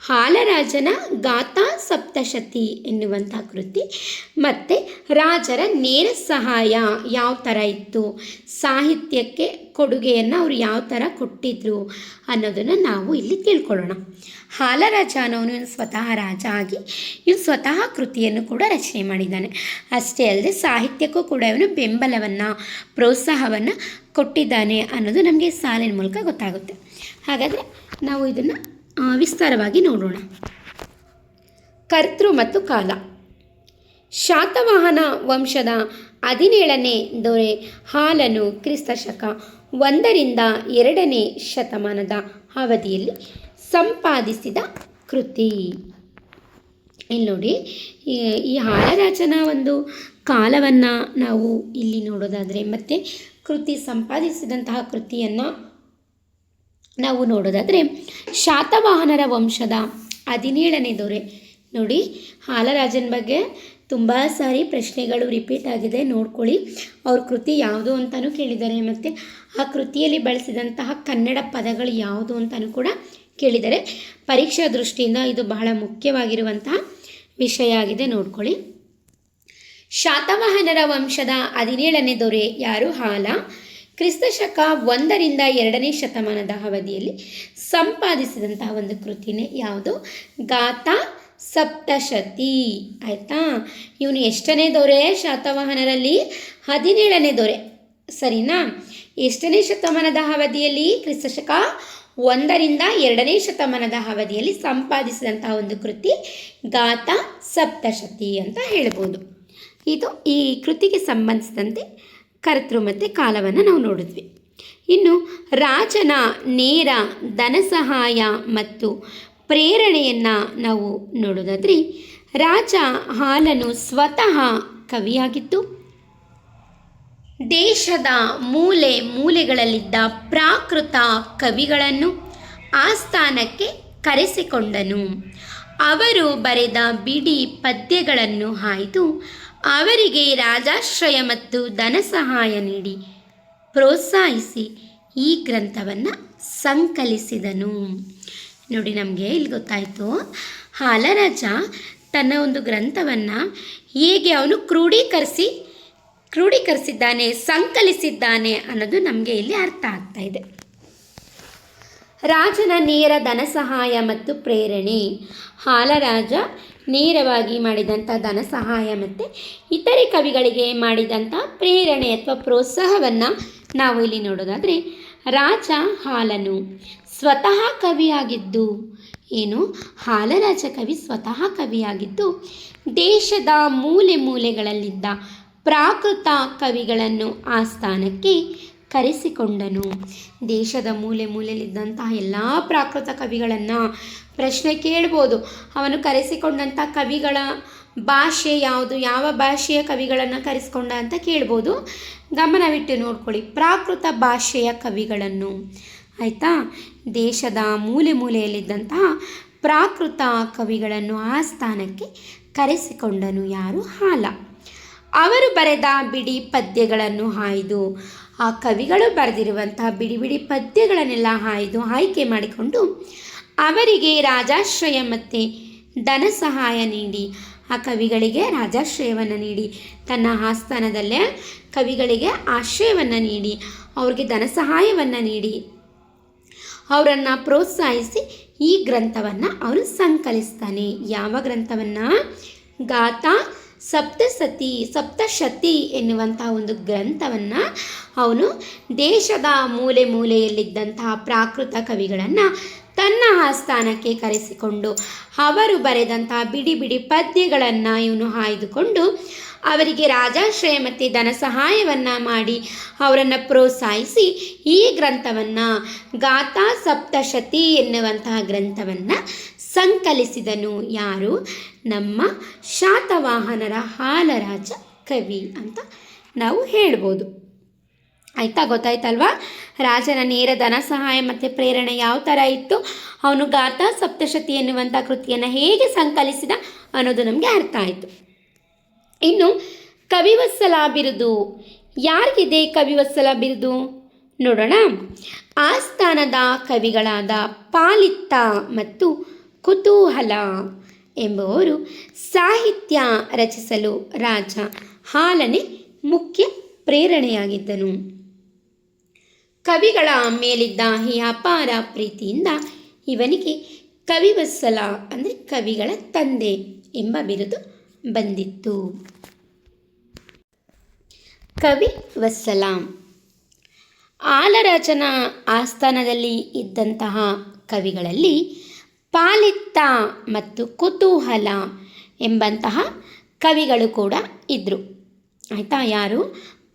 ಹಾಲರಾಜನ ಗಾಥಾ ಸಪ್ತಶತಿ ಎನ್ನುವಂಥ ಕೃತಿ ಮತ್ತು ರಾಜರ ನೇರ ಸಹಾಯ ಯಾವ ಥರ ಇತ್ತು, ಸಾಹಿತ್ಯಕ್ಕೆ ಕೊಡುಗೆಯನ್ನು ಅವರು ಯಾವ ಥರ ಕೊಟ್ಟಿದ್ರು ಅನ್ನೋದನ್ನು ನಾವು ಇಲ್ಲಿ ತಿಳ್ಕೊಳ್ಳೋಣ. ಹಾಲರಾಜ ಅನ್ನೋನು ಸ್ವತಃ ರಾಜ ಆಗಿ ಇವನು ಸ್ವತಃ ಕೃತಿಯನ್ನು ಕೂಡ ರಚನೆ ಮಾಡಿದ್ದಾನೆ. ಅಷ್ಟೇ ಅಲ್ಲದೆ ಸಾಹಿತ್ಯಕ್ಕೂ ಕೂಡ ಇವನು ಬೆಂಬಲವನ್ನು, ಪ್ರೋತ್ಸಾಹವನ್ನು ಕೊಟ್ಟಿದ್ದಾನೆ ಅನ್ನೋದು ನಮಗೆ ಸಾಲಿನ ಮೂಲಕ ಗೊತ್ತಾಗುತ್ತೆ. ಹಾಗಾದರೆ ನಾವು ಇದನ್ನು ವಿಸ್ತಾರವಾಗಿ ನೋಡೋಣ. ಕರ್ತೃ ಮತ್ತು ಕಾಲ. ಶಾತವಾಹನ ವಂಶದ 17ನೇ ದೊರೆ ಹಾಲನು ಕ್ರಿಸ್ತಶಕ 1ರಿಂದ 2ನೇ ಶತಮಾನದ ಅವಧಿಯಲ್ಲಿ ಸಂಪಾದಿಸಿದ ಕೃತಿ. ಇಲ್ಲಿ ನೋಡಿ, ಈ ಹಾಲರಾಜನ ಒಂದು ಕಾಲವನ್ನು ನಾವು ಇಲ್ಲಿ ನೋಡೋದಾದರೆ ಮತ್ತು ಕೃತಿ ಸಂಪಾದಿಸಿದಂತಹ ಕೃತಿಯನ್ನು ನಾವು ನೋಡೋದಾದರೆ, ಶಾತವಾಹನರ ವಂಶದ 17ನೇ ದೊರೆ. ನೋಡಿ, ಹಾಲರಾಜನ ಬಗ್ಗೆ ತುಂಬ ಸಾರಿ ಪ್ರಶ್ನೆಗಳು ರಿಪೀಟ್ ಆಗಿದೆ, ನೋಡ್ಕೊಳ್ಳಿ. ಅವ್ರ ಕೃತಿ ಯಾವುದು ಅಂತಲೂ ಕೇಳಿದ್ದಾರೆ ಮತ್ತು ಆ ಕೃತಿಯಲ್ಲಿ ಬಳಸಿದಂತಹ ಕನ್ನಡ ಪದಗಳು ಯಾವುದು ಅಂತಲೂ ಕೂಡ ಕೇಳಿದರೆ ಪರೀಕ್ಷಾ ದೃಷ್ಟಿಯಿಂದ ಇದು ಬಹಳ ಮುಖ್ಯವಾಗಿರುವಂತಹ ವಿಷಯ ಆಗಿದೆ, ನೋಡ್ಕೊಳ್ಳಿ. ಶಾತವಾಹನರ ವಂಶದ 17ನೇ ದೊರೆ ಯಾರು? ಹಾಲ. ಕ್ರಿಸ್ತಶಕ 1ರಿಂದ 2ನೇ ಶತಮಾನದ ಅವಧಿಯಲ್ಲಿ ಸಂಪಾದಿಸಿದಂತಹ ಒಂದು ಕೃತಿನೇ ಯಾವುದು? ಗಾಥಾ ಸಪ್ತಶತಿ. ಆಯಿತಾ? ಇವನು ಎಷ್ಟನೇ ದೊರೆ ಶಾತವಾಹನರಲ್ಲಿ? 17ನೇ ದೊರೆ, ಸರಿನಾ? ಎಷ್ಟನೇ ಶತಮಾನದ ಅವಧಿಯಲ್ಲಿ? ಕ್ರಿಸ್ತಶಕ 1ರಿಂದ 2ನೇ ಶತಮಾನದ ಅವಧಿಯಲ್ಲಿ ಸಂಪಾದಿಸಿದಂತಹ ಒಂದು ಕೃತಿ ಗಾಥಾ ಸಪ್ತಶತಿ ಅಂತ ಹೇಳ್ಬೋದು. ಇದು ಈ ಕೃತಿಗೆ ಸಂಬಂಧಿಸಿದಂತೆ ಕರ್ತೃ ಮತ್ತು ಕಾಲವನ್ನು ನಾವು ನೋಡಿದ್ವಿ. ಇನ್ನು ರಾಜನ ನೇರ ಧನ ಸಹಾಯ ಮತ್ತು ಪ್ರೇರಣೆಯನ್ನು ನಾವು ನೋಡೋದಾದರೆ, ರಾಜ ಹಾಲನು ಸ್ವತಃ ಕವಿಯಾಗಿದ್ದು ದೇಶದ ಮೂಲೆ ಮೂಲೆಗಳಲ್ಲಿದ್ದ ಪ್ರಾಕೃತ ಕವಿಗಳನ್ನು ಆಸ್ಥಾನಕ್ಕೆ ಕರೆಸಿಕೊಂಡನು. ಅವರು ಬರೆದ ಬಿಡಿ ಪದ್ಯಗಳನ್ನು ಆಯ್ದು ಅವರಿಗೆ ರಾಜಾಶ್ರಯ ಮತ್ತು ಧನ ಸಹಾಯ ನೀಡಿ ಪ್ರೋತ್ಸಾಹಿಸಿ ಈ ಗ್ರಂಥವನ್ನು ಸಂಕಲಿಸಿದನು. ನೋಡಿ, ನಮಗೆ ಇಲ್ಲಿ ಗೊತ್ತಾಯಿತು ಹಾಲರಾಜ ತನ್ನ ಒಂದು ಗ್ರಂಥವನ್ನು ಹೇಗೆ ಅವನು ಕ್ರೋಢೀಕರಿಸಿದ್ದಾನೆ, ಸಂಕಲಿಸಿದ್ದಾನೆ ಅನ್ನೋದು ನಮಗೆ ಇಲ್ಲಿ ಅರ್ಥ ಆಗ್ತಾ ಇದೆ. ರಾಜನ ನೇರ ಧನ ಸಹಾಯ ಮತ್ತು ಪ್ರೇರಣೆ. ಹಾಲರಾಜ ನೇರವಾಗಿ ಮಾಡಿದಂಥ ಧನ ಸಹಾಯ ಮತ್ತು ಇತರೆ ಕವಿಗಳಿಗೆ ಮಾಡಿದಂಥ ಪ್ರೇರಣೆ ಅಥವಾ ಪ್ರೋತ್ಸಾಹವನ್ನು ನಾವು ಇಲ್ಲಿ ನೋಡೋದಾದರೆ, ರಾಜ ಹಾಲನು ಸ್ವತಃ ಕವಿಯಾಗಿದ್ದು, ಏನು? ಹಾಲರಾಜ ಕವಿ ಸ್ವತಃ ಕವಿಯಾಗಿದ್ದು ದೇಶದ ಮೂಲೆ ಮೂಲೆಗಳಲ್ಲಿದ್ದ ಪ್ರಾಕೃತ ಕವಿಗಳನ್ನು ಆಸ್ಥಾನಕ್ಕೆ ಕರೆಸಿಕೊಂಡನು. ದೇಶದ ಮೂಲೆ ಮೂಲೆಯಲ್ಲಿದ್ದಂತಹ ಎಲ್ಲ ಪ್ರಾಕೃತ ಕವಿಗಳನ್ನು ಪ್ರಶ್ನೆ ಕೇಳ್ಬೋದು. ಅವನು ಕರೆಸಿಕೊಂಡಂಥ ಕವಿಗಳ ಭಾಷೆ ಯಾವುದು, ಯಾವ ಭಾಷೆಯ ಕವಿಗಳನ್ನು ಕರೆಸಿಕೊಂಡ ಅಂತ ಕೇಳ್ಬೋದು. ಗಮನವಿಟ್ಟು ನೋಡ್ಕೊಳ್ಳಿ, ಪ್ರಾಕೃತ ಭಾಷೆಯ ಕವಿಗಳನ್ನು. ಆಯಿತಾ? ದೇಶದ ಮೂಲೆ ಮೂಲೆಯಲ್ಲಿದ್ದಂತಹ ಪ್ರಾಕೃತ ಕವಿಗಳನ್ನು ಆಸ್ಥಾನಕ್ಕೆ ಕರೆಸಿಕೊಂಡನು. ಯಾರು? ಹಾಲ. ಅವರು ಬರೆದ ಬಿಡಿ ಪದ್ಯಗಳನ್ನು ಆಯ್ದು, ಆ ಕವಿಗಳು ಬರೆದಿರುವಂತಹ ಬಿಡಿ ಬಿಡಿ ಪದ್ಯಗಳನ್ನೆಲ್ಲ ಆಯ್ಕೆ ಮಾಡಿಕೊಂಡು ಅವರಿಗೆ ರಾಜಾಶ್ರಯ ಮತ್ತು ಧನ ಸಹಾಯ ನೀಡಿ, ಆ ಕವಿಗಳಿಗೆ ರಾಜಾಶ್ರಯವನ್ನು ನೀಡಿ, ತನ್ನ ಆಸ್ಥಾನದಲ್ಲೇ ಕವಿಗಳಿಗೆ ಆಶ್ರಯವನ್ನು ನೀಡಿ, ಅವ್ರಿಗೆ ಧನ ಸಹಾಯವನ್ನು ನೀಡಿ, ಅವರನ್ನು ಪ್ರೋತ್ಸಾಹಿಸಿ ಈ ಗ್ರಂಥವನ್ನು ಅವನು ಸಂಕಲಿಸ್ತಾನೆ. ಯಾವ ಗ್ರಂಥವನ್ನು? ಗಾಥಾ ಸಪ್ತಶತಿ ಎನ್ನುವಂತಹ ಒಂದು ಗ್ರಂಥವನ್ನು ಅವನು ದೇಶದ ಮೂಲೆ ಮೂಲೆಯಲ್ಲಿದ್ದಂತಹ ಪ್ರಾಕೃತ ಕವಿಗಳನ್ನು ತನ್ನ ಆಸ್ಥಾನಕ್ಕೆ ಕರೆಸಿಕೊಂಡು ಅವರು ಬರೆದಂತಹ ಬಿಡಿ ಬಿಡಿ ಪದ್ಯಗಳನ್ನು ಇವನು ಆಯ್ದುಕೊಂಡು ಅವರಿಗೆ ರಾಜಾಶ್ರಯ ಮತ್ತು ಧನ ಸಹಾಯವನ್ನು ಮಾಡಿ ಅವರನ್ನು ಪ್ರೋತ್ಸಾಹಿಸಿ ಈ ಗ್ರಂಥವನ್ನು ಗಾಥಾ ಸಪ್ತಶತಿ ಎನ್ನುವಂತಹ ಗ್ರಂಥವನ್ನು ಸಂಕಲಿಸಿದನು. ಯಾರು? ನಮ್ಮ ಶಾತವಾಹನರ ಹಾಲರಾಜ ಕವಿ ಅಂತ ನಾವು ಹೇಳ್ಬೋದು. ಆಯಿತಾ? ಗೊತ್ತಾಯ್ತಲ್ವಾ? ರಾಜನ ನೇರ ಧನ ಸಹಾಯ ಮತ್ತು ಪ್ರೇರಣೆ ಯಾವ ಥರ ಇತ್ತು, ಅವನು ಗಾಥಾ ಸಪ್ತಶತಿ ಎನ್ನುವಂಥ ಕೃತಿಯನ್ನು ಹೇಗೆ ಸಂಕಲಿಸಿದ ಅನ್ನೋದು ನಮಗೆ ಅರ್ಥ ಆಯಿತು. ಇನ್ನು ಕವಿವತ್ಸಲ ಬಿರುದು ಯಾರಿಗಿದೆ? ಕವಿವತ್ಸಲ ಬಿರುದು ನೋಡೋಣ. ಆಸ್ಥಾನದ ಕವಿಗಳಾದ ಪಾಲಿತ್ತ ಮತ್ತು ಕುತೂಹಲ ಎಂಬುವರು ಸಾಹಿತ್ಯ ರಚಿಸಲು ರಾಜ ಹಾಲನೇ ಮುಖ್ಯ ಪ್ರೇರಣೆಯಾಗಿದ್ದನು. ಕವಿಗಳ ಮೇಲಿದ್ದ ಈ ಅಪಾರ ಪ್ರೀತಿಯಿಂದ ಇವನಿಗೆ ಕವಿವತ್ಸಲ ಅಂದರೆ ಕವಿಗಳ ತಂದೆ ಎಂಬ ಬಿರುದು ಬಂದಿತ್ತು. ಕವಿವತ್ಸಲ ಆಲರಾಜನ ಆಸ್ಥಾನದಲ್ಲಿ ಇದ್ದಂತಹ ಕವಿಗಳಲ್ಲಿ ಪಾಲಿತ್ತ ಮತ್ತು ಕುತೂಹಲ ಎಂಬಂತಹ ಕವಿಗಳು ಕೂಡ ಇದ್ದರು. ಆಯಿತಾ? ಯಾರು?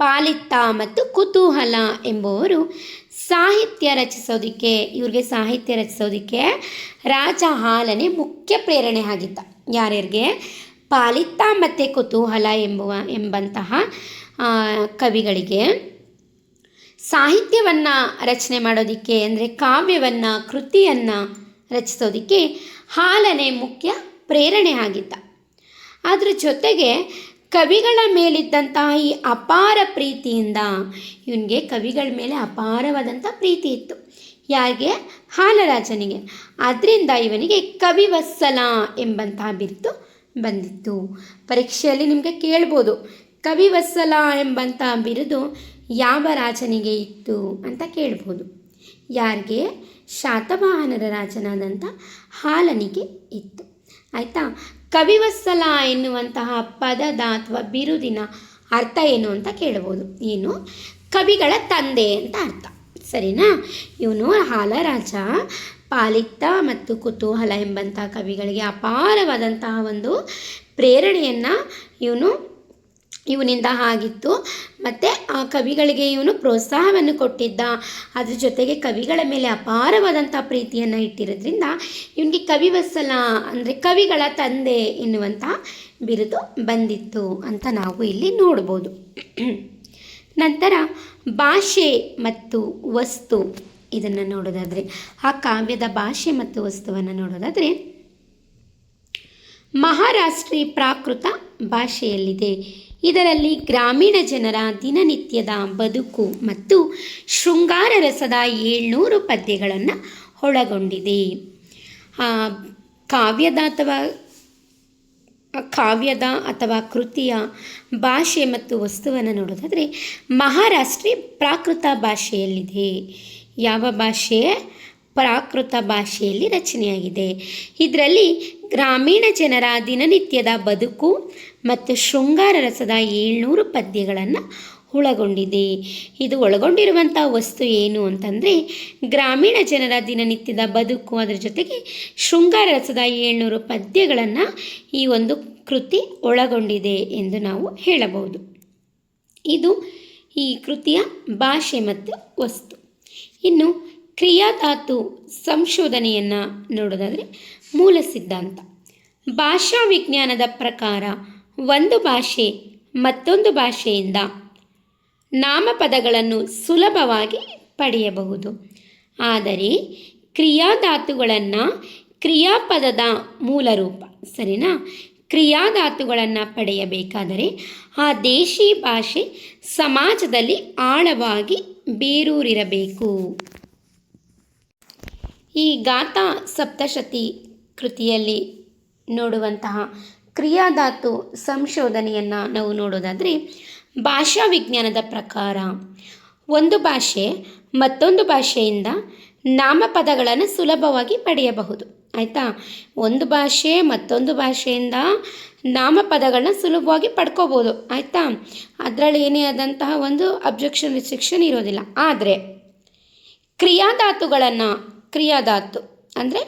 ಪಾಲಿತ್ತ ಮತ್ತು ಕುತೂಹಲ ಎಂಬುವರು ಇವ್ರಿಗೆ ಸಾಹಿತ್ಯ ರಚಿಸೋದಕ್ಕೆ ರಾಜ ಹಾಲನೇ ಮುಖ್ಯ ಪ್ರೇರಣೆ ಆಗಿದ್ದ. ಯಾರ್ಯಾರಿಗೆ? ಪಾಲಿತ್ತ ಮತ್ತು ಕುತೂಹಲ ಎಂಬಂತಹ ಕವಿಗಳಿಗೆ ಸಾಹಿತ್ಯವನ್ನು ರಚನೆ ಮಾಡೋದಕ್ಕೆ, ಅಂದರೆ ಕಾವ್ಯವನ್ನು, ಕೃತಿಯನ್ನು ರಚಿಸೋದಕ್ಕೆ ಹಾಲನೇ ಮುಖ್ಯ ಪ್ರೇರಣೆ ಆಗಿದ್ದ. ಅದರ ಜೊತೆಗೆ ಕವಿಗಳ ಮೇಲಿದ್ದಂತಹ ಈ ಅಪಾರ ಪ್ರೀತಿಯಿಂದ ಇವನಿಗೆ ಕವಿಗಳ ಮೇಲೆ ಅಪಾರವಾದಂಥ ಪ್ರೀತಿ ಇತ್ತು. ಯಾರಿಗೆ? ಹಾಲರಾಜನಿಗೆ. ಆದ್ದರಿಂದ ಇವನಿಗೆ ಕವಿವತ್ಸಲ ಎಂಬಂತಹ ಬಿರುದು ಬಂದಿತ್ತು. ಪರೀಕ್ಷೆಯಲ್ಲಿ ನಿಮಗೆ ಕೇಳ್ಬೋದು, ಕವಿವತ್ಸಲ ಎಂಬಂತಹ ಬಿರುದು ಯಾವ ರಾಜನಿಗೆ ಇತ್ತು ಅಂತ ಕೇಳ್ಬೋದು. ಯಾರಿಗೆ? ಶಾತವಾಹನರ ರಾಜನಾದಂಥ ಹಾಲನಿಗೆ ಇತ್ತು. ಆಯಿತಾ? ಕವಿವತ್ಸಲ ಎನ್ನುವಂತಹ ಪದದ ಅಥವಾ ಬಿರುದಿನ ಅರ್ಥ ಏನು ಅಂತ ಕೇಳ್ಬೋದು. ಏನು? ಕವಿಗಳ ತಂದೆ ಅಂತ ಅರ್ಥ. ಸರಿನಾ? ಇವನು ಹಾಲರಾಜ ಪಾಲಿತ್ತ ಮತ್ತು ಕುತೂಹಲ ಎಂಬಂತಹ ಕವಿಗಳಿಗೆ ಅಪಾರವಾದಂತಹ ಒಂದು ಪ್ರೇರಣೆಯನ್ನು ಇವನಿಂದ ಆಗಿತ್ತು. ಮತ್ತು ಆ ಕವಿಗಳಿಗೆ ಇವನು ಪ್ರೋತ್ಸಾಹವನ್ನು ಕೊಟ್ಟಿದ್ದ. ಅದ್ರ ಜೊತೆಗೆ ಕವಿಗಳ ಮೇಲೆ ಅಪಾರವಾದಂಥ ಪ್ರೀತಿಯನ್ನು ಇಟ್ಟಿರೋದ್ರಿಂದ ಇವನಿಗೆ ಕವಿವತ್ಸಲ ಅಂದರೆ ಕವಿಗಳ ತಂದೆ ಎನ್ನುವಂತಹ ಬಿರುದು ಬಂದಿತ್ತು ಅಂತ ನಾವು ಇಲ್ಲಿ ನೋಡ್ಬೋದು. ನಂತರ ಭಾಷೆ ಮತ್ತು ವಸ್ತು ಇದನ್ನು ನೋಡೋದಾದರೆ, ಆ ಕಾವ್ಯದ ಭಾಷೆ ಮತ್ತು ವಸ್ತುವನ್ನು ನೋಡೋದಾದರೆ, ಮಹಾರಾಷ್ಟ್ರೀ ಪ್ರಾಕೃತ ಭಾಷೆಯಲ್ಲಿದೆ. ಇದರಲ್ಲಿ ಗ್ರಾಮೀಣ ಜನರ ದಿನನಿತ್ಯದ ಬದುಕು ಮತ್ತು ಶೃಂಗಾರ ರಸದ 700 ಪದ್ಯಗಳನ್ನು ಒಳಗೊಂಡಿದೆ. ಕಾವ್ಯದ ಅಥವಾ ಕೃತಿಯ ಭಾಷೆ ಮತ್ತು ವಸ್ತುವನ್ನು ನೋಡೋದಾದರೆ, ಮಹಾರಾಷ್ಟ್ರೀ ಪ್ರಾಕೃತ ಭಾಷೆಯಲ್ಲಿದೆ. ಯಾವ ಭಾಷೆ? ಪ್ರಾಕೃತ ಭಾಷೆಯಲ್ಲಿ ರಚನೆಯಾಗಿದೆ. ಇದರಲ್ಲಿ ಗ್ರಾಮೀಣ ಜನರ ದಿನನಿತ್ಯದ ಬದುಕು ಮತ್ತು ಶೃಂಗಾರ ರಸದ 700 ಪದ್ಯಗಳನ್ನು ಒಳಗೊಂಡಿದೆ. ಇದು ಒಳಗೊಂಡಿರುವಂಥ ವಸ್ತು ಏನು ಅಂತಂದರೆ, ಗ್ರಾಮೀಣ ಜನರ ದಿನನಿತ್ಯದ ಬದುಕು, ಅದರ ಜೊತೆಗೆ ಶೃಂಗಾರ ರಸದ 700 ಪದ್ಯಗಳನ್ನು ಈ ಒಂದು ಕೃತಿ ಒಳಗೊಂಡಿದೆ ಎಂದು ನಾವು ಹೇಳಬಹುದು. ಇದು ಈ ಕೃತಿಯ ಭಾಷೆ ಮತ್ತು ವಸ್ತು. ಇನ್ನು ಕ್ರಿಯಾಧಾತು ಸಂಶೋಧನೆಯನ್ನು ನೋಡೋದಾದರೆ, ಮೂಲ ಸಿದ್ಧಾಂತ. ಭಾಷಾ ವಿಜ್ಞಾನದ ಪ್ರಕಾರ ಒಂದು ಭಾಷೆ ಮತ್ತೊಂದು ಭಾಷೆಯಿಂದ ನಾಮಪದಗಳನ್ನು ಸುಲಭವಾಗಿ ಪಡೆಯಬಹುದು. ಆದರೆ ಕ್ರಿಯಾಧಾತುಗಳನ್ನು ಕ್ರಿಯಾಪದದ ಮೂಲ ರೂಪ, ಸರಿನಾ? ಕ್ರಿಯಾಧಾತುಗಳನ್ನು ಪಡೆಯಬೇಕಾದರೆ ಆ ದೇಶಿ ಭಾಷೆ ಸಮಾಜದಲ್ಲಿ ಆಳವಾಗಿ ಬೇರೂರಿರಬೇಕು. ಈ ಗಾಥಾ ಸಪ್ತಶತಿ ಕೃತಿಯಲ್ಲಿ ನೋಡುವಂತಹ ಕ್ರಿಯಾಧಾತು ಸಂಶೋಧನೆಯನ್ನು ನಾವು ನೋಡೋದಾದರೆ, ಭಾಷಾ ವಿಜ್ಞಾನದ ಪ್ರಕಾರ ಒಂದು ಭಾಷೆ ಮತ್ತೊಂದು ಭಾಷೆಯಿಂದ ನಾಮಪದಗಳನ್ನು ಸುಲಭವಾಗಿ ಪಡೆಯಬಹುದು. ಆಯಿತಾ? ಒಂದು ಭಾಷೆ ಮತ್ತೊಂದು ಭಾಷೆಯಿಂದ ನಾಮಪದಗಳನ್ನ ಸುಲಭವಾಗಿ ಪಡ್ಕೋಬೋದು. ಆಯಿತಾ? ಅದರಲ್ಲಿ ಏನೇ ಆದಂತಹ ಒಂದು ಅಬ್ಜೆಕ್ಷನ್ ರಿಸ್ಟ್ರಿಕ್ಷನ್ ಇರೋದಿಲ್ಲ. ಆದರೆ ಕ್ರಿಯಾಧಾತು ಅಂದರೆ